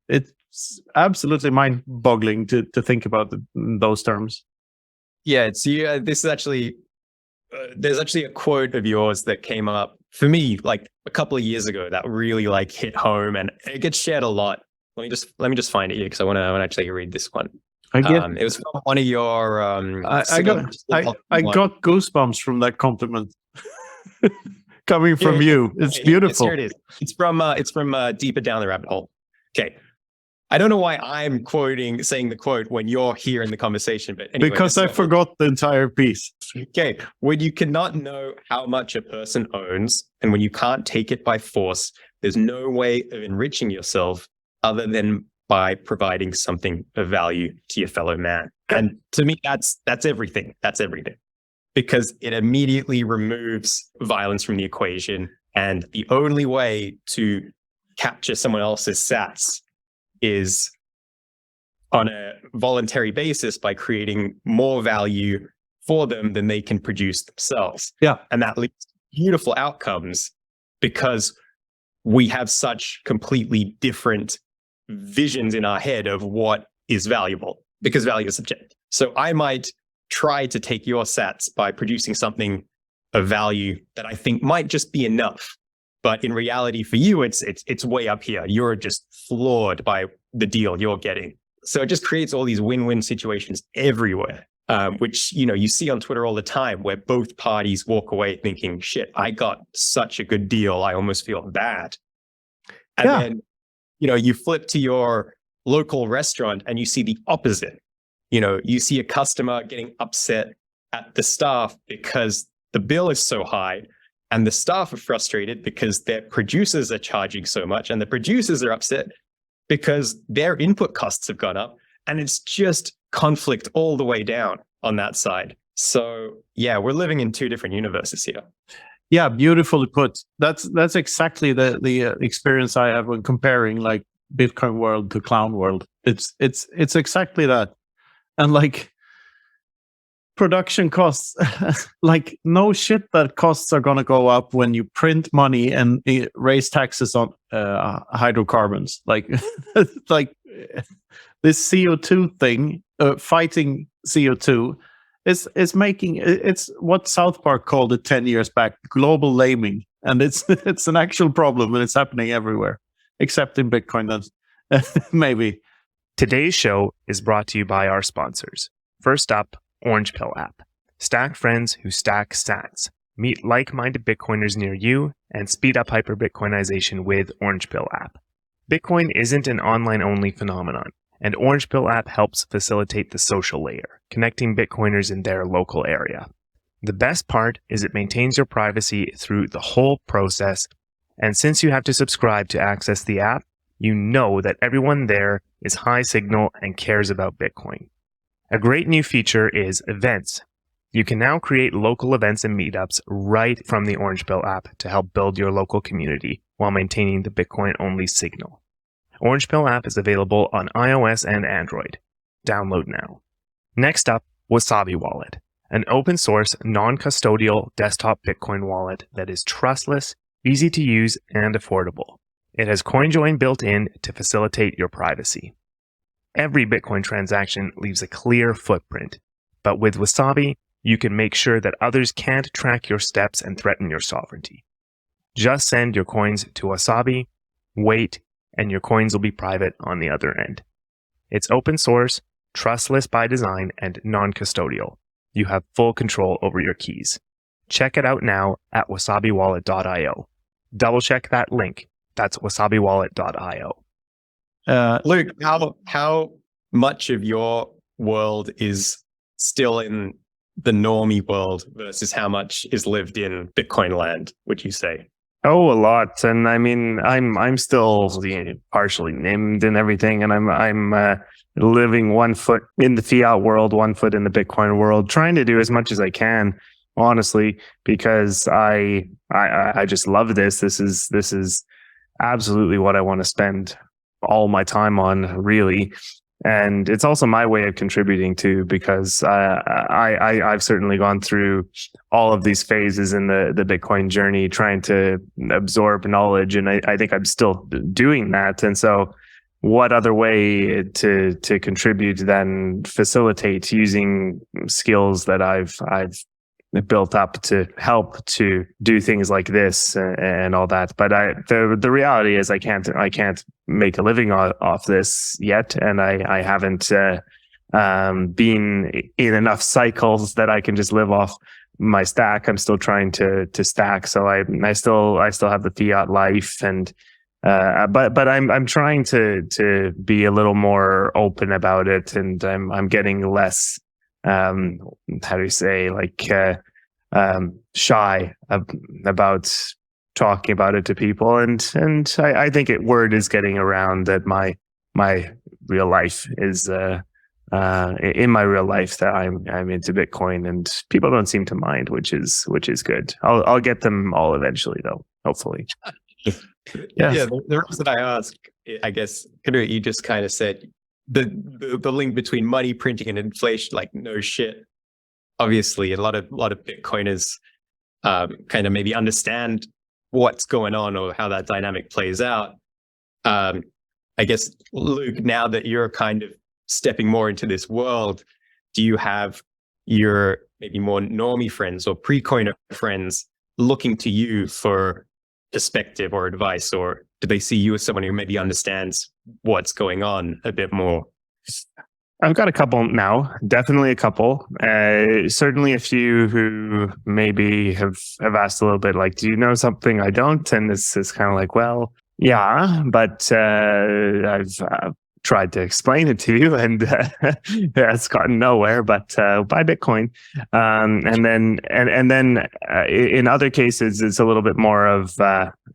it's absolutely mind-boggling to think about it in those terms. Yeah, this is actually, there's actually a quote of yours that came up for me like a couple of years ago that really like hit home, and it gets shared a lot. Let me just find it here, because I want to actually read this one. It was from one of your. I got goosebumps from that compliment coming from you. It's beautiful. Here it is. It's from Deeper Down the Rabbit Hole. Okay. I don't know why I'm saying the quote when you're here in the conversation, but anyway, because I forgot the entire piece. Okay. When you cannot know how much a person owns, and when you can't take it by force, there's no way of enriching yourself other than by providing something of value to your fellow man. And to me, that's everything. That's everything. Because it immediately removes violence from the equation. And the only way to capture someone else's sats is on a voluntary basis by creating more value for them than they can produce themselves. Yeah. And that leads to beautiful outcomes, because we have such completely different visions in our head of what is valuable, because value is subjective. So I might try to take your sats by producing something of value that I think might just be enough. But in reality, for you, it's way up here. You're just floored by the deal you're getting. So it just creates all these win-win situations everywhere, which you see on Twitter all the time, where both parties walk away thinking, "Shit, I got such a good deal. I almost feel bad." And then you flip to your local restaurant and you see the opposite. You see a customer getting upset at the staff because the bill is so high, and the staff are frustrated because their producers are charging so much, and the producers are upset because their input costs have gone up, and it's just conflict all the way down on that side. So yeah, we're living in two different universes here. Yeah, beautifully put. That's exactly the experience I have when comparing like Bitcoin world to clown world. It's exactly that. And like production costs, like no shit that costs are gonna go up when you print money and raise taxes on hydrocarbons. Like like this CO2 thing, fighting CO2 is making, it's what South Park called it 10 years back, global laming. And it's an actual problem, and it's happening everywhere, except in Bitcoin. Then maybe. Today's show is brought to you by our sponsors. First up, Orange Pill app. Stack friends who stack sats. Meet like-minded Bitcoiners near you and speed up hyper-Bitcoinization with Orange Pill app. Bitcoin isn't an online-only phenomenon, and Orange Pill app helps facilitate the social layer, connecting Bitcoiners in their local area. The best part is it maintains your privacy through the whole process, and since you have to subscribe to access the app, you know that everyone there is high signal and cares about Bitcoin. A great new feature is events. You can now create local events and meetups right from the Orange Pill app to help build your local community while maintaining the Bitcoin-only signal. Orange Pill app is available on iOS and Android. Download now. Next up, Wasabi Wallet, an open-source, non-custodial desktop Bitcoin wallet that is trustless, easy to use, and affordable. It has CoinJoin built in to facilitate your privacy. Every Bitcoin transaction leaves a clear footprint, but with Wasabi, you can make sure that others can't track your steps and threaten your sovereignty. Just send your coins to Wasabi, wait, and your coins will be private on the other end. It's open source, trustless by design, and non-custodial. You have full control over your keys. Check it out now at wasabiwallet.io. Double check that link. That's wasabiwallet.io. Luke, how much of your world is still in the normie world versus how much is lived in Bitcoin land, would you say? Oh, a lot. And I mean, I'm still partially named and everything, and I'm living 1 foot in the fiat world, 1 foot in the Bitcoin world, trying to do as much as I can, honestly, because I just love this. This is absolutely what I want to spend all my time on, really. And it's also my way of contributing to, because I've certainly gone through all of these phases in the Bitcoin journey, trying to absorb knowledge, and I think I'm still doing that. And so, what other way to contribute than facilitate using skills that I've built up to help to do things like this and all that. But the reality is I can't make a living off this yet, and I haven't been in enough cycles that I can just live off my stack. I'm still trying to stack, so I still have the fiat life, and but I'm trying to be a little more open about it, and I'm getting less how do you say, like shy about talking about it to people, and I think word is getting around that my real life is in my real life that I'm into Bitcoin, and people don't seem to mind, which is good. I'll get them all eventually, though, hopefully. Yeah. The reason I ask, I guess, Knut, you just kind of said the link between money printing and inflation, like no shit. Obviously, a lot of Bitcoiners kind of maybe understand what's going on or how that dynamic plays out. I guess, Luke, now that you're kind of stepping more into this world, do you have your maybe more normie friends or pre-coiner friends looking to you for perspective or advice, or do they see you as someone who maybe understands what's going on a bit more? I've got a couple now, definitely a couple. Certainly a few who maybe have asked a little bit, like, do you know something I don't? And it's kind of like, well, yeah, but I've tried to explain it to you, and it's gotten nowhere. But buy Bitcoin, and then in other cases, it's a little bit more of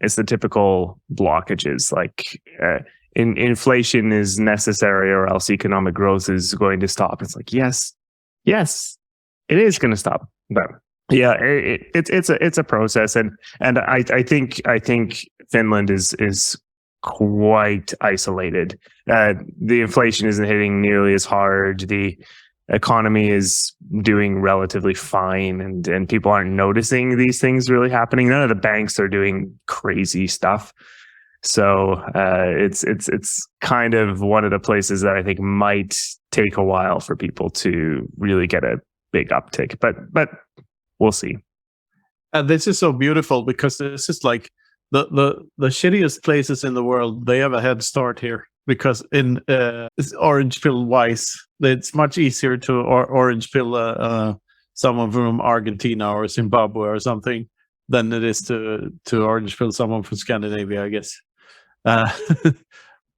it's the typical blockages, like inflation is necessary, or else economic growth is going to stop. It's like yes, it is going to stop, but yeah, it's a process, and I think Finland is quite isolated. The inflation isn't hitting nearly as hard. The economy is doing relatively fine, and people aren't noticing these things really happening. None of the banks are doing crazy stuff. So it's kind of one of the places that I think might take a while for people to really get a big uptick. But we'll see. And this is so beautiful because this is like the shittiest places in the world. They have a head start here because in orange pill wise, it's much easier to orange pill someone from Argentina or Zimbabwe or something than it is to orange pill someone from Scandinavia, I guess.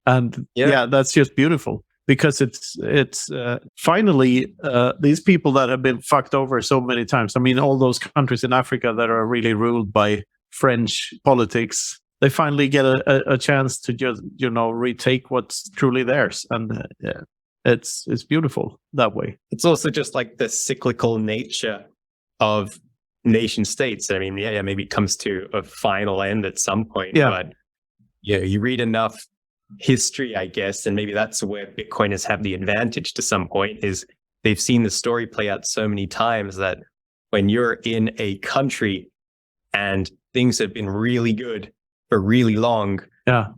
And yeah, that's just beautiful because it's finally these people that have been fucked over so many times. I mean, all those countries in Africa that are really ruled by French politics, they finally get a chance to just, retake what's truly theirs. And it's beautiful that way. It's also just like the cyclical nature of nation states. I mean, maybe it comes to a final end at some point, but you read enough history, I guess, and maybe that's where Bitcoiners have the advantage to some point, is they've seen the story play out so many times that when you're in a country and things have been really good for really long,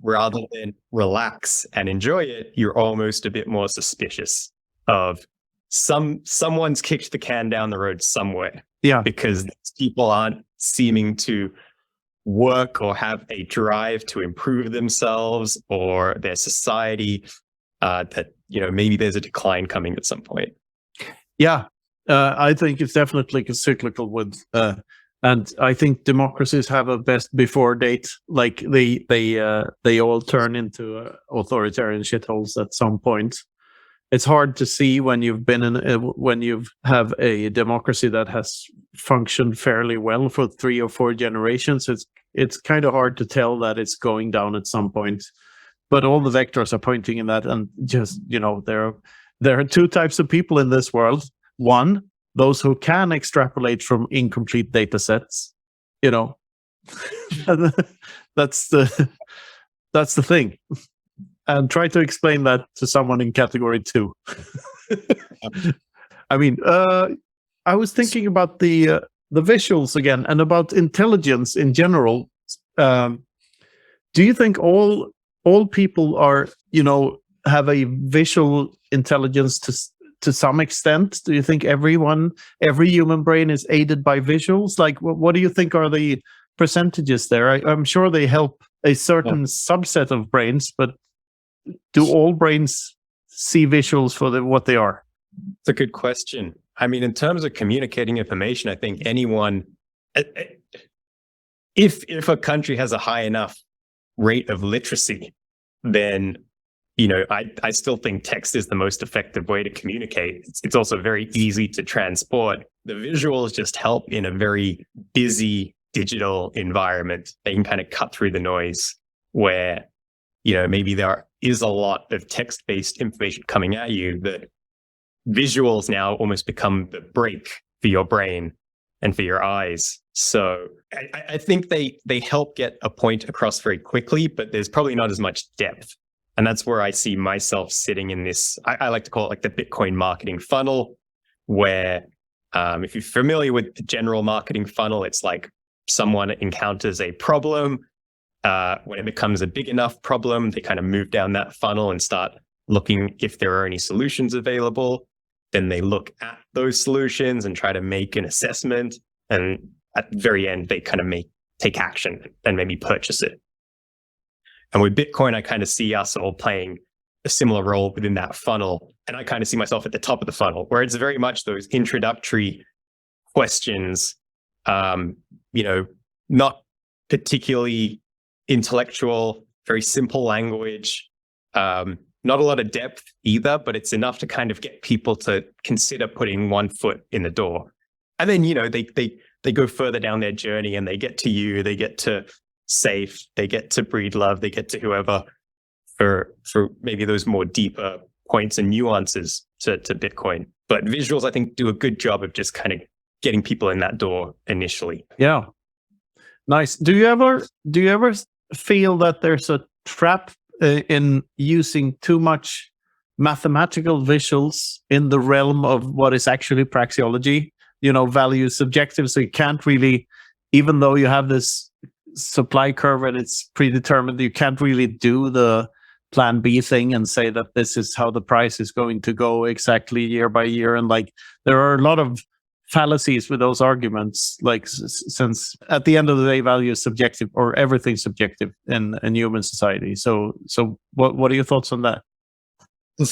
rather than relax and enjoy it, you're almost a bit more suspicious of someone's kicked the can down the road somewhere. Yeah, because people aren't seeming to work or have a drive to improve themselves or their society, that maybe there's a decline coming at some point. I think it's definitely cyclical with and I think democracies have a best before date. Like they all turn into authoritarian shitholes at some point. It's hard to see when you've been when you have a democracy that has functioned fairly well for 3 or 4 generations. It's kind of hard to tell that it's going down at some point. But all the vectors are pointing in that, and just there are 2 types of people in this world. One, those who can extrapolate from incomplete data sets. That's the thing. And try to explain that to someone in category 2. I mean, I was thinking about the visuals again and about intelligence in general. Do you think all people are, have a visual intelligence to some extent? Do you think every human brain is aided by visuals? Like, what do you think are the percentages there? I'm sure they help a certain subset of brains, but do all brains see visuals for what they are? It's a good question. I mean, in terms of communicating information, I think anyone, if a country has a high enough rate of literacy, then, I still think text is the most effective way to communicate. It's also very easy to transport. The visuals just help in a very busy digital environment. They can kind of cut through the noise where, maybe there is a lot of text-based information coming at you, that visuals now almost become the brake for your brain and for your eyes. So I think they help get a point across very quickly, but there's probably not as much depth. And that's where I see myself sitting in this, I like to call it like the Bitcoin marketing funnel, where if you're familiar with the general marketing funnel, it's like someone encounters a problem. When it becomes a big enough problem, they kind of move down that funnel and start looking if there are any solutions available. Then they look at those solutions and try to make an assessment. And at the very end, they kind of take action and maybe purchase it. And with Bitcoin, I kind of see us all playing a similar role within that funnel. And I kind of see myself at the top of the funnel, where it's very much those introductory questions, not particularly intellectual, very simple language, not a lot of depth either, but it's enough to kind of get people to consider putting one foot in the door. And then, they go further down their journey and they get to you, they get to Safe, they get to Breedlove, they get to whoever for maybe those more deeper points and nuances to Bitcoin. But visuals, I think, do a good job of just kind of getting people in that door initially. Yeah. Nice. Do you ever feel that there's a trap in using too much mathematical visuals in the realm of what is actually praxeology? Value is subjective, so you can't really, even though you have this supply curve and it's predetermined, you can't really do the plan B thing and say that this is how the price is going to go exactly year by year. And there are a lot of fallacies with those arguments, since at the end of the day, value is subjective, or everything's subjective in human society. So what are your thoughts on that?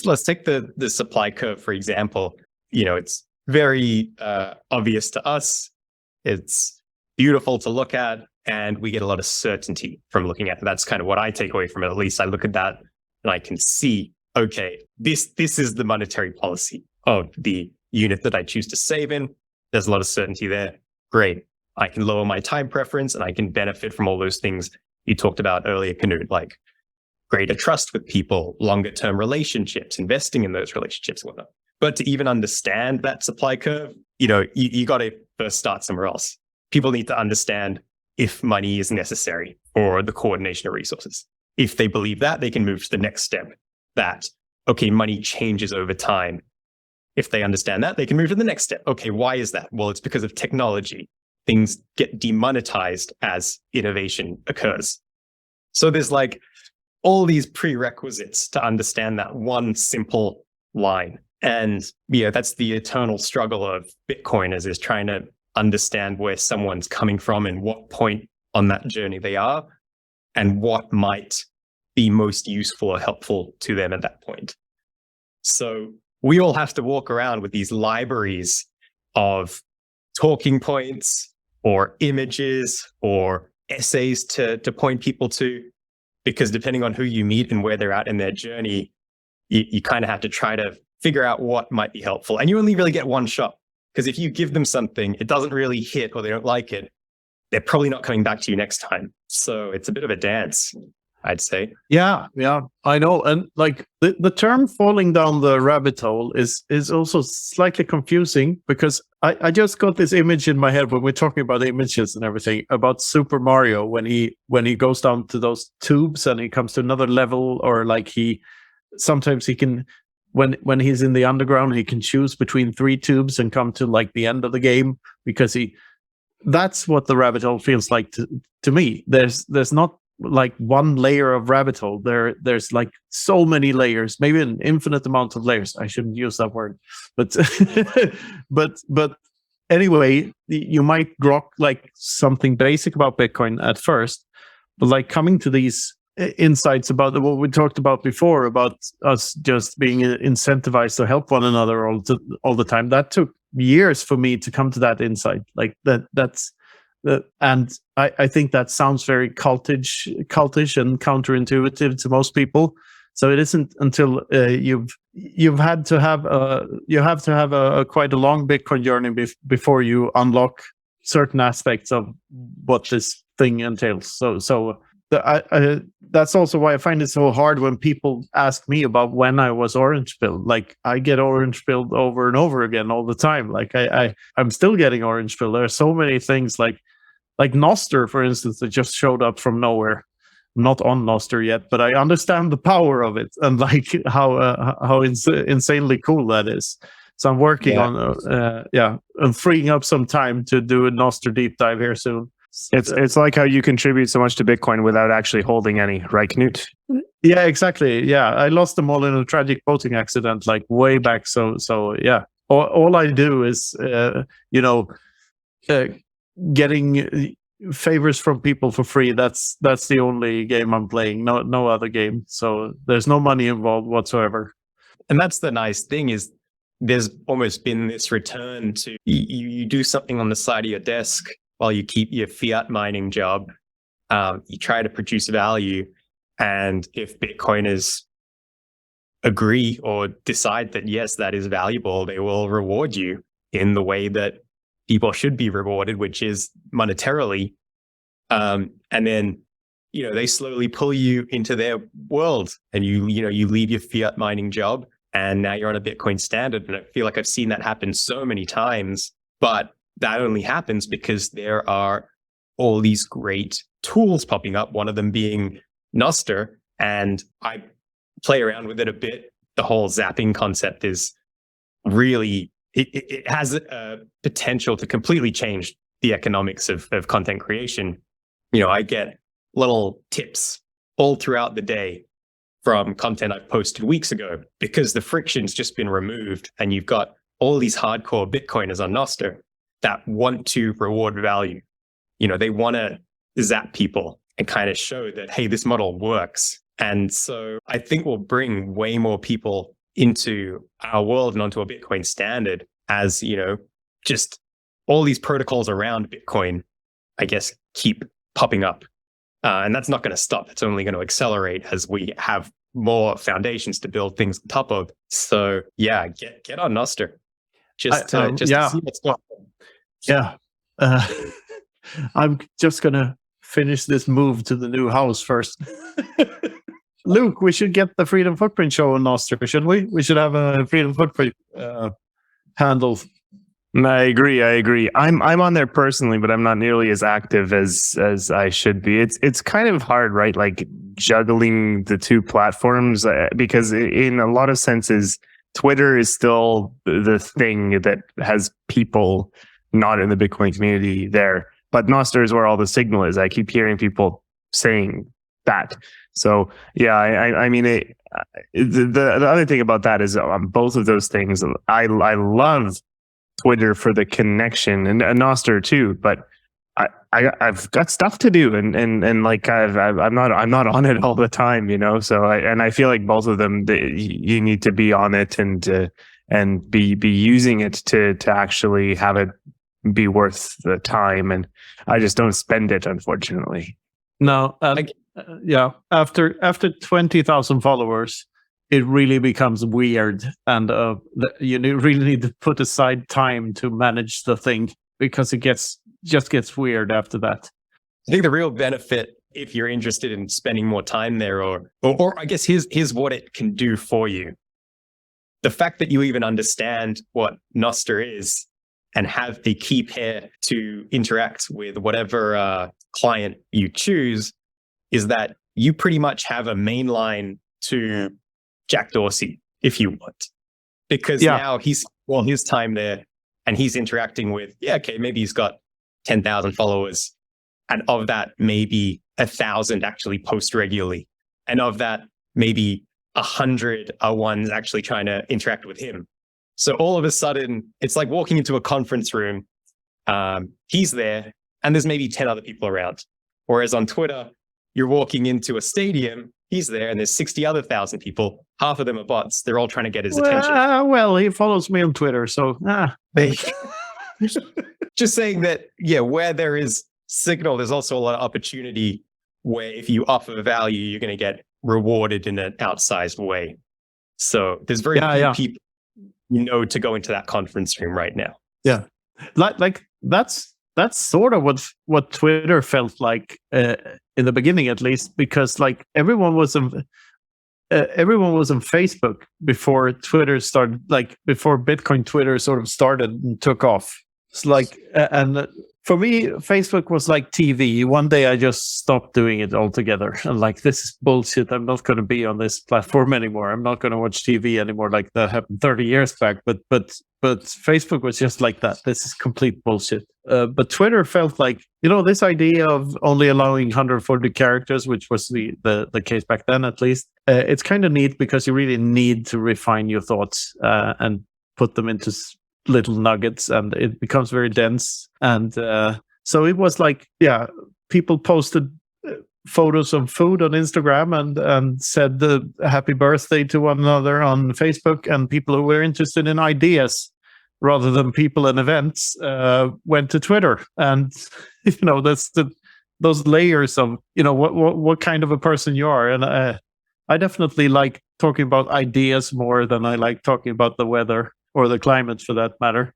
Let's take the supply curve, for example. It's very obvious to us. It's beautiful to look at, and we get a lot of certainty from looking at it. That's kind of what I take away from it. At least I look at that and I can see, okay, this is the monetary policy of the unit that I choose to save in. There's a lot of certainty there. Great. I can lower my time preference and I can benefit from all those things you talked about earlier, Knut, like greater trust with people, longer term relationships, investing in those relationships, and whatnot. But to even understand that supply curve, you got to first start somewhere else. People need to understand if money is necessary for the coordination of resources. If they believe that, they can move to the next step, that, okay, money changes over time. If they understand that, they can move to the next step. Okay, why is that? Well, it's because of technology. Things get demonetized as innovation occurs. So there's all these prerequisites to understand that one simple line. And that's the eternal struggle of Bitcoiners, is trying to understand where someone's coming from and what point on that journey they are, and what might be most useful or helpful to them at that point. So we all have to walk around with these libraries of talking points or images or essays to point people to, because depending on who you meet and where they're at in their journey, you kind of have to try to figure out what might be helpful. And you only really get one shot, because if you give them something, it doesn't really hit or they don't like it, they're probably not coming back to you next time. So it's a bit of a dance, I'd say. Yeah, I know. And the term falling down the rabbit hole is also slightly confusing, because I just got this image in my head when we're talking about images and everything about Super Mario, when he goes down to those tubes and he comes to another level, or sometimes he can, when he's in the underground, he can choose between 3 tubes and come to the end of the game, because that's what the rabbit hole feels like to me. There's not one layer of rabbit hole. There's so many layers, maybe an infinite amount of layers. I shouldn't use that word, but but anyway, you might grok something basic about Bitcoin at first, but coming to these insights about what we talked about before, about us just being incentivized to help one another all the time, that took years for me to come to that insight. And I think that sounds very cultish and counterintuitive to most people. So it isn't until you have to have a quite a long Bitcoin journey before you unlock certain aspects of what this thing entails. So that's also why I find it so hard when people ask me about when I was orange pilled. I get orange pilled over and over again all the time. I'm still getting orange pilled. There are so many things like Noster, for instance, that just showed up from nowhere. I'm not on Noster yet, but I understand the power of it and how insanely cool that is. So I'm working on freeing up some time to do a Noster deep dive here soon. It's like how you contribute so much to Bitcoin without actually holding any, right, Knut? Yeah, exactly. Yeah, I lost them all in a tragic boating accident way back. So yeah, all I do is getting favors from people for free. That's the only game I'm playing. No other game. So there's no money involved whatsoever. And that's the nice thing, is there's almost been this return to you do something on the side of your desk while you keep your fiat mining job. You try to produce value. And if Bitcoiners agree or decide that, yes, that is valuable, they will reward you in the way that people should be rewarded, which is monetarily. And then, they slowly pull you into their world, and you leave your fiat mining job, and now you're on a Bitcoin standard. And I feel like I've seen that happen so many times, but that only happens because there are all these great tools popping up, one of them being Noster. And I play around with it a bit. The whole zapping concept is really, it has a potential to completely change the economics of content creation. I get little tips all throughout the day from content I've posted weeks ago, because the friction's just been removed, and you've got all these hardcore Bitcoiners on Noster that want to reward value. They want to zap people and kind of show that, hey, this model works. And so I think we'll bring way more people into our world and onto a Bitcoin standard as, just all these protocols around Bitcoin, I guess, keep popping up. And that's not going to stop. It's only going to accelerate as we have more foundations to build things on top of. So yeah, get on Noster. Just to see what's going on. Yeah. I'm just going to finish this move to the new house first. Luke, we should get the Freedom Footprint show on Noster, shouldn't we? We should have a Freedom Footprint handle. I agree. I'm on there personally, but I'm not nearly as active as I should be. It's kind of hard, right? Like juggling the two platforms, because in a lot of senses, Twitter is still the thing that has people not in the Bitcoin community there. But Noster is where all the signal is. I keep hearing people saying that. So yeah, I mean, the other thing about that is both of those things. I love Twitter for the connection, and Noster too, but I've got stuff to do, and like I'm not on it all the time, So I feel like both of them, you need to be on it and be using it to actually have it be worth the time, and I just don't spend it, unfortunately. No, yeah. After 20,000 followers, it really becomes weird, and you really need to put aside time to manage the thing, because it just gets weird after that. I think the real benefit, if you're interested in spending more time there, or I guess here's what it can do for you. The fact that you even understand what Noster is and have a key pair to interact with whatever client you choose is that you pretty much have a main line to Jack Dorsey if you want, because now he's his time there and he's interacting with, maybe he's got 10,000 followers, and of that, maybe 1,000 actually post regularly. And of that, maybe 100 are ones actually trying to interact with him. So all of a sudden, it's like walking into a conference room. He's there, and there's maybe 10 other people around. Whereas on Twitter, you're walking into a stadium, he's there, and there's 60 other 1,000 people. Half of them are bots. They're all trying to get his attention. Well, he follows me on Twitter, so Just saying that, where there is signal, there's also a lot of opportunity where if you offer value, you're going to get rewarded in an outsized way. So there's very few people to go into that conference room right now. Yeah, like that's sort of what Twitter felt like in the beginning, at least, because like everyone was on Facebook before Twitter started, like before Bitcoin Twitter sort of started and took off. It's like, and for me, Facebook was like TV. One day I just stopped doing it altogether. And like, this is bullshit. I'm not going to be on this platform anymore. I'm not going to watch TV anymore. Like that happened 30 years back. But Facebook was just like that. This is complete bullshit. But Twitter felt like, this idea of only allowing 140 characters, which was the case back then, at least. It's kind of neat because you really need to refine your thoughts and put them into little nuggets, and it becomes very dense. And so it was like, people posted photos of food on Instagram and said happy birthday to one another on Facebook, and people who were interested in ideas rather than people and events went to Twitter. And that's those layers of what kind of a person you are. And I definitely like talking about ideas more than I like talking about the weather or the climate, for that matter.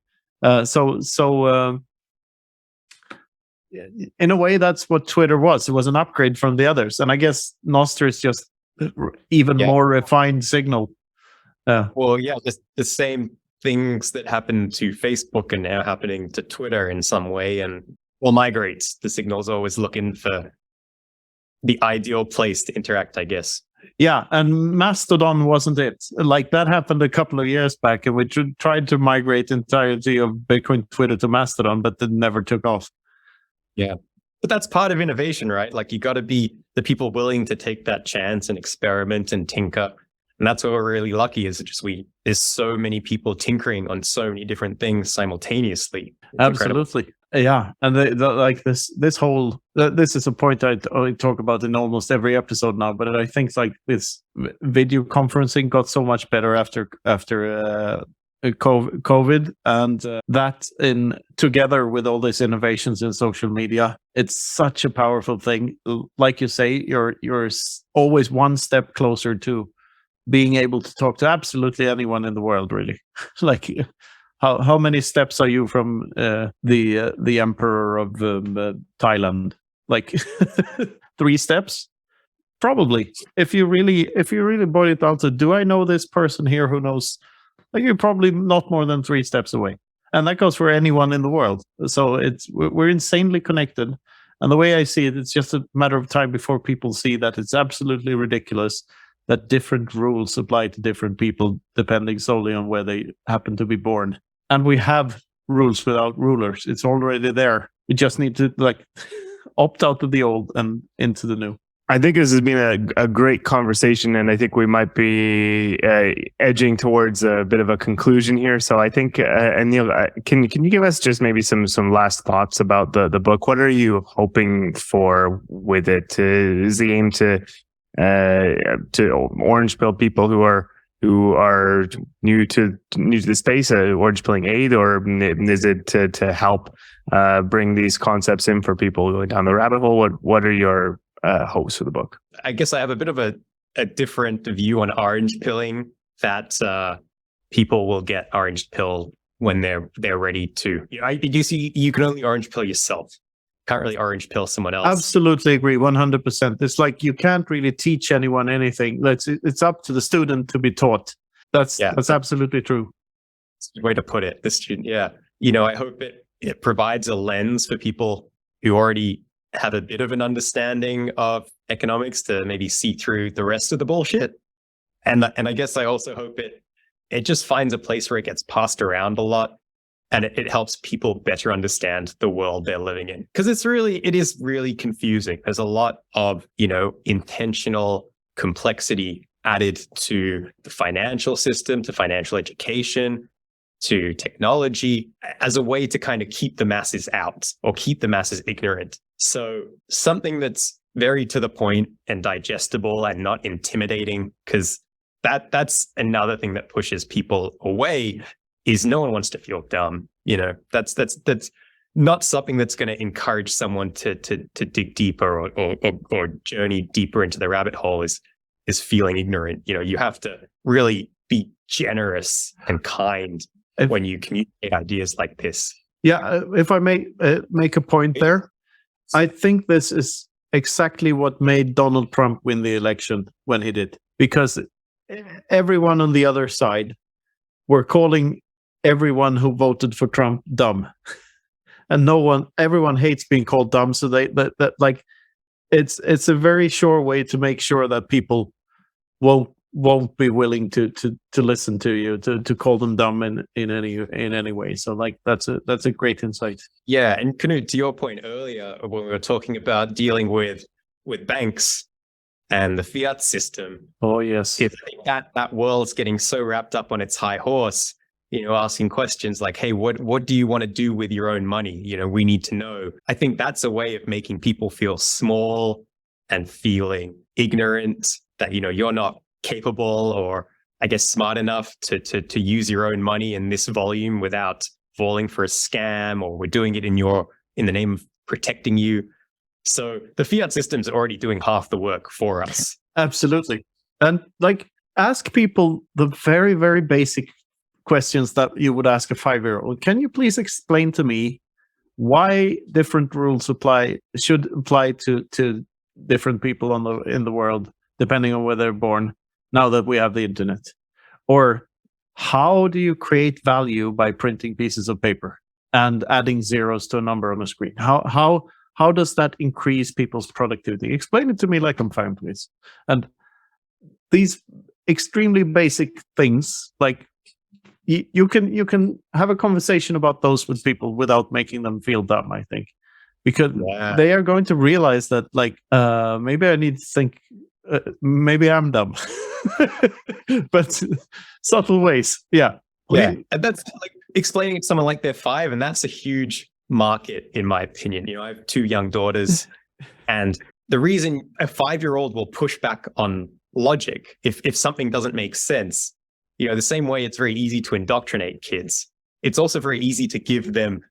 In a way, that's what Twitter was. It was an upgrade from the others, and I guess Noster is just even more refined signal. Well, yeah, just the same things that happened to Facebook are now happening to Twitter in some way, and migrates. The signal's always looking for the ideal place to interact, I guess. Yeah, and Mastodon wasn't it. Like, that happened a couple of years back, and we tried to migrate the entirety of Bitcoin Twitter to Mastodon, but it never took off. Yeah. But that's part of innovation, right? Like, you got to be the people willing to take that chance and experiment and tinker. And that's where we're really lucky, is just there's so many people tinkering on so many different things simultaneously. It's absolutely incredible. Yeah, and like this whole this is a point I talk about in almost every episode now. But I think like this video conferencing got so much better after COVID, and that in together with all these innovations in social media, it's such a powerful thing. Like you say, you're always one step closer to being able to talk to absolutely anyone in the world, really. Like, how many steps are you from the emperor of Thailand? Like 3 steps, probably. If you really boil it down to, do I know this person here who knows? Like, you're probably not more than 3 steps away, and that goes for anyone in the world. So we're insanely connected, and the way I see it, it's just a matter of time before people see that it's absolutely ridiculous that different rules apply to different people depending solely on where they happen to be born. And we have rules without rulers. It's already there. We just need to like opt out of the old and into the new. I think this has been a great conversation, and I think we might be edging towards a bit of a conclusion here. So I think, Anil, can you give us just maybe some last thoughts about the book? What are you hoping for with it? Is the aim to orange pill people who are new to the space, orange pilling aid, or is it to help bring these concepts in for people going down the rabbit hole? What are your hopes for the book? I guess I have a bit of a different view on orange pilling, that people will get orange pill when they're ready to. You can only orange pill yourself. Can't really orange pill someone else. Absolutely agree, 100%. It's like you can't really teach anyone anything. It's up to the student to be taught. That's absolutely true. That's a good way to put it. The student, yeah. I hope it provides a lens for people who already have a bit of an understanding of economics to maybe see through the rest of the bullshit. And I guess I also hope it just finds a place where it gets passed around a lot. And it helps people better understand the world they're living in. Because it is really confusing. There's a lot of, intentional complexity added to the financial system, to financial education, to technology, as a way to kind of keep the masses out or keep the masses ignorant. So something that's very to the point and digestible and not intimidating, because that's another thing that pushes people away. Is no one wants to feel dumb. That's not something that's going to encourage someone to dig deeper or journey deeper into the rabbit hole is feeling ignorant. You have to really be generous and kind when you communicate ideas like this. Yeah, if I may make a point there, I think this is exactly what made Donald Trump win the election when he did, because everyone on the other side were calling everyone who voted for Trump dumb, and everyone hates being called dumb. So it's a very sure way to make sure that people won't be willing to listen to you, to call them dumb in any way. So like that's a great insight. Yeah, and Knut, to your point earlier when we were talking about dealing with banks and the fiat system. Oh yes, if that world's getting so wrapped up on its high horse, asking questions like, hey, what do you want to do with your own money? We need to know. I think that's a way of making people feel small and feeling ignorant, that, you're not capable or I guess smart enough to use your own money in this volume without falling for a scam, or we're doing it in the name of protecting you. So the fiat system's already doing half the work for us. Absolutely. And like, ask people the very, very basic questions that you would ask a 5-year-old. Can you please explain to me why different rules should apply to different people in the world, depending on where they're born, now that we have the internet? Or how do you create value by printing pieces of paper and adding zeros to a number on a screen? How does that increase people's productivity? Explain it to me like I'm 5, please. And these extremely basic things, like you can have a conversation about those with people without making them feel dumb, I think, because they are going to realize that, like, maybe I need to think, maybe I'm dumb, but subtle ways. Yeah. And that's like explaining it to someone like they're 5, and that's a huge market, in my opinion. I have 2 young daughters, and the reason a 5-year-old will push back on logic if something doesn't make sense, the same way it's very easy to indoctrinate kids, it's also very easy to give them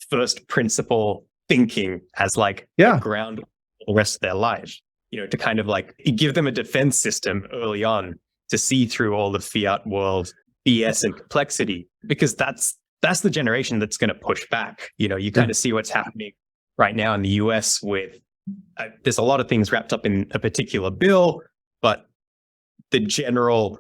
first principle thinking as like ground for the rest of their life, to kind of like give them a defense system early on to see through all the fiat world BS and complexity, because that's the generation that's going to push back. You kind of see what's happening right now in the US with there's a lot of things wrapped up in a particular bill, but the general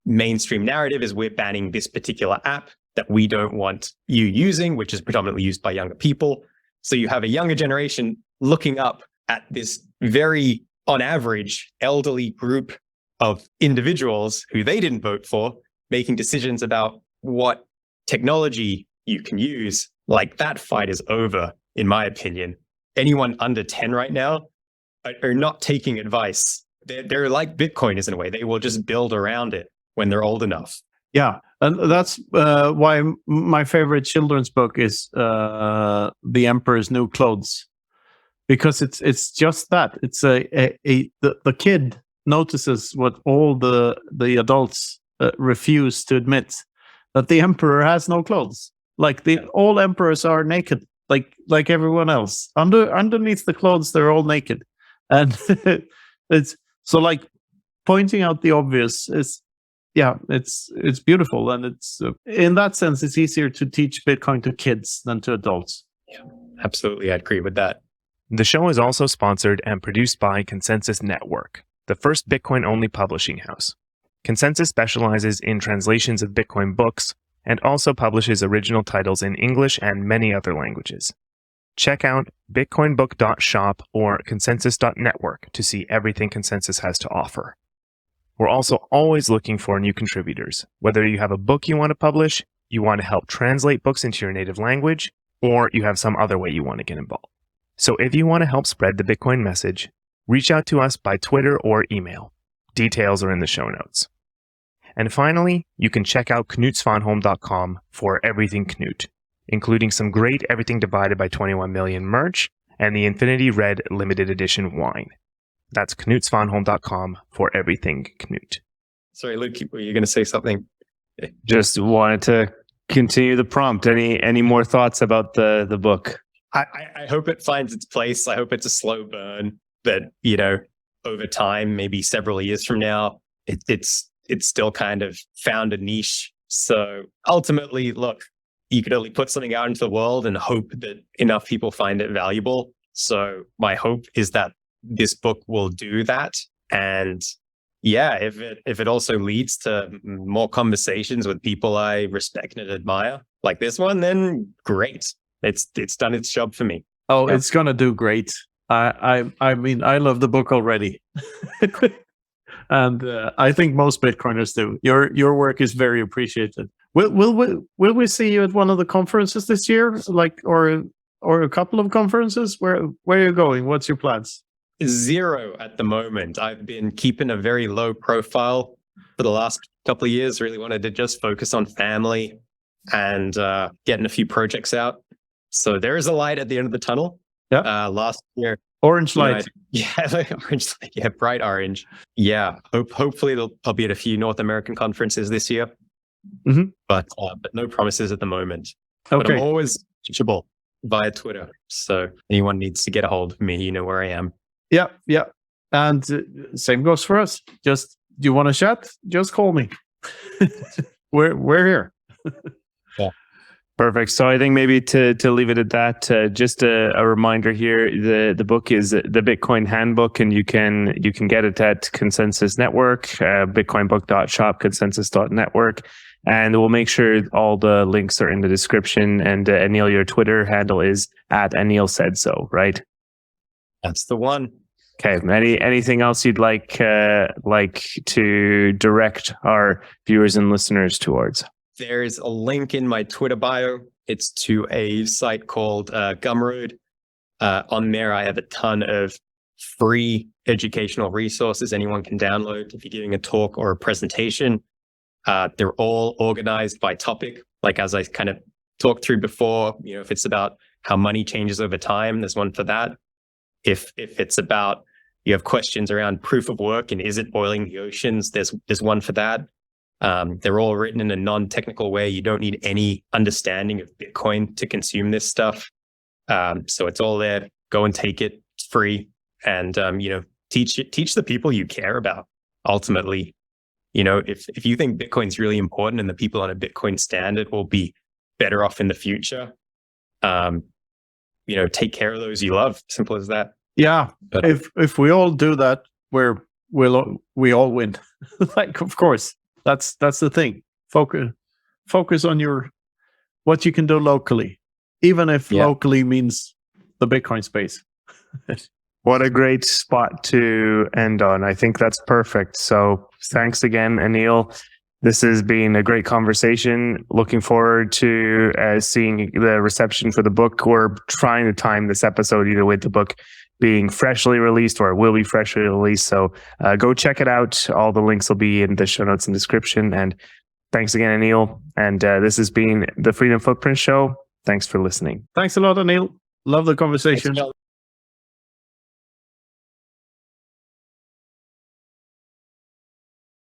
mainstream narrative is we're banning this particular app that we don't want you using, which is predominantly used by younger people. So you have a younger generation looking up at this very, on average, elderly group of individuals who they didn't vote for, making decisions about what technology you can use. Like, that fight is over, in my opinion. Anyone under 10 right now are not taking advice. They're like Bitcoiners in a way. They will just build around it when they're old enough. Yeah, and that's why my favorite children's book is The Emperor's New Clothes, because it's just that. It's the kid notices what all the adults refuse to admit, that the emperor has no clothes. Like, all emperors are naked, like everyone else. Underneath the clothes, they're all naked, and it's so, like, pointing out the obvious is. Yeah, it's beautiful, and it's in that sense, it's easier to teach Bitcoin to kids than to adults. Yeah, absolutely, I agree with that. The show is also sponsored and produced by Consensus Network, the first Bitcoin-only publishing house. Consensus specializes in translations of Bitcoin books and also publishes original titles in English and many other languages. Check out bitcoinbook.shop or consensus.network to see everything Consensus has to offer. We're also always looking for new contributors, whether you have a book you want to publish, you want to help translate books into your native language, or you have some other way you want to get involved. So if you want to help spread the Bitcoin message, reach out to us by Twitter or email. Details are in the show notes. And finally, you can check out knutsvanholm.com for everything Knut, including some great Everything Divided by 21 Million merch and the Infinity Red limited edition wine. That's knutsvanholm.com for everything Knut. Sorry, Luke, were you going to say something? Just wanted to continue the prompt. Any more thoughts about the book? I hope it finds its place. I hope it's a slow burn that, over time, maybe several years from now, it's still kind of found a niche. So ultimately, look, you could only put something out into the world and hope that enough people find it valuable. So my hope is that this book will do that. And yeah, if it also leads to more conversations with people I respect and admire, like this one, then great. It's done its job for me. Oh, yeah. It's gonna do great. I mean, I love the book already, and I think most Bitcoiners do. Your work is very appreciated. Will we see you at one of the conferences this year, like, or a couple of conferences? Where are you going? What's your plans? 0 at the moment. I've been keeping a very low profile for the last couple of years. Really wanted to just focus on family and getting a few projects out. So there is a light at the end of the tunnel. Yeah. Last year, orange light. Orange light. Yeah, bright orange. Yeah. Hopefully I'll be at a few North American conferences this year. Mm-hmm. But no promises at the moment. Okay. But I'm always reachable via Twitter. So anyone needs to get a hold of me, you know where I am. Yeah. And same goes for us. Just you want to chat? Just call me. We're here. Perfect. So I think maybe to leave it at that, just a reminder here: the book is the Bitcoin Handbook, and you can get it at Consensus Network, bitcoinbook.shop, consensus.network, and we'll make sure all the links are in the description. And Anil, your Twitter handle is at Anil said so, right? That's the one. Okay. Anything else you'd like to direct our viewers and listeners towards? There's a link in my Twitter bio. It's to a site called Gumroad. On there, I have a ton of free educational resources anyone can download if you're giving a talk or a presentation. They're all organized by topic. Like as I kind of talked through before, if it's about how money changes over time, there's one for that. If it's about, you have questions around proof of work and is it boiling the oceans, there's one for that. They're all written in a non-technical way. You don't need any understanding of Bitcoin to consume this stuff. So it's all there. Go and take it. It's free. And, teach the people you care about. Ultimately, if you think Bitcoin's really important and the people on a Bitcoin standard will be better off in the future, take care of those you love. Simple as that. Yeah. But if we all do that, we all win. Like, of course. That's the thing. Focus on what you can do locally, even if locally means the Bitcoin space. What a great spot to end on. I think that's perfect. So thanks again, Anil. This has been a great conversation. Looking forward to seeing the reception for the book. We're trying to time this episode either with the book being freshly released or it will be freshly released. So go check it out. All the links will be in the show notes and description. And thanks again, Anil. And this has been the Freedom Footprint Show. Thanks for listening. Thanks a lot, Anil. Love the conversation. Thanks,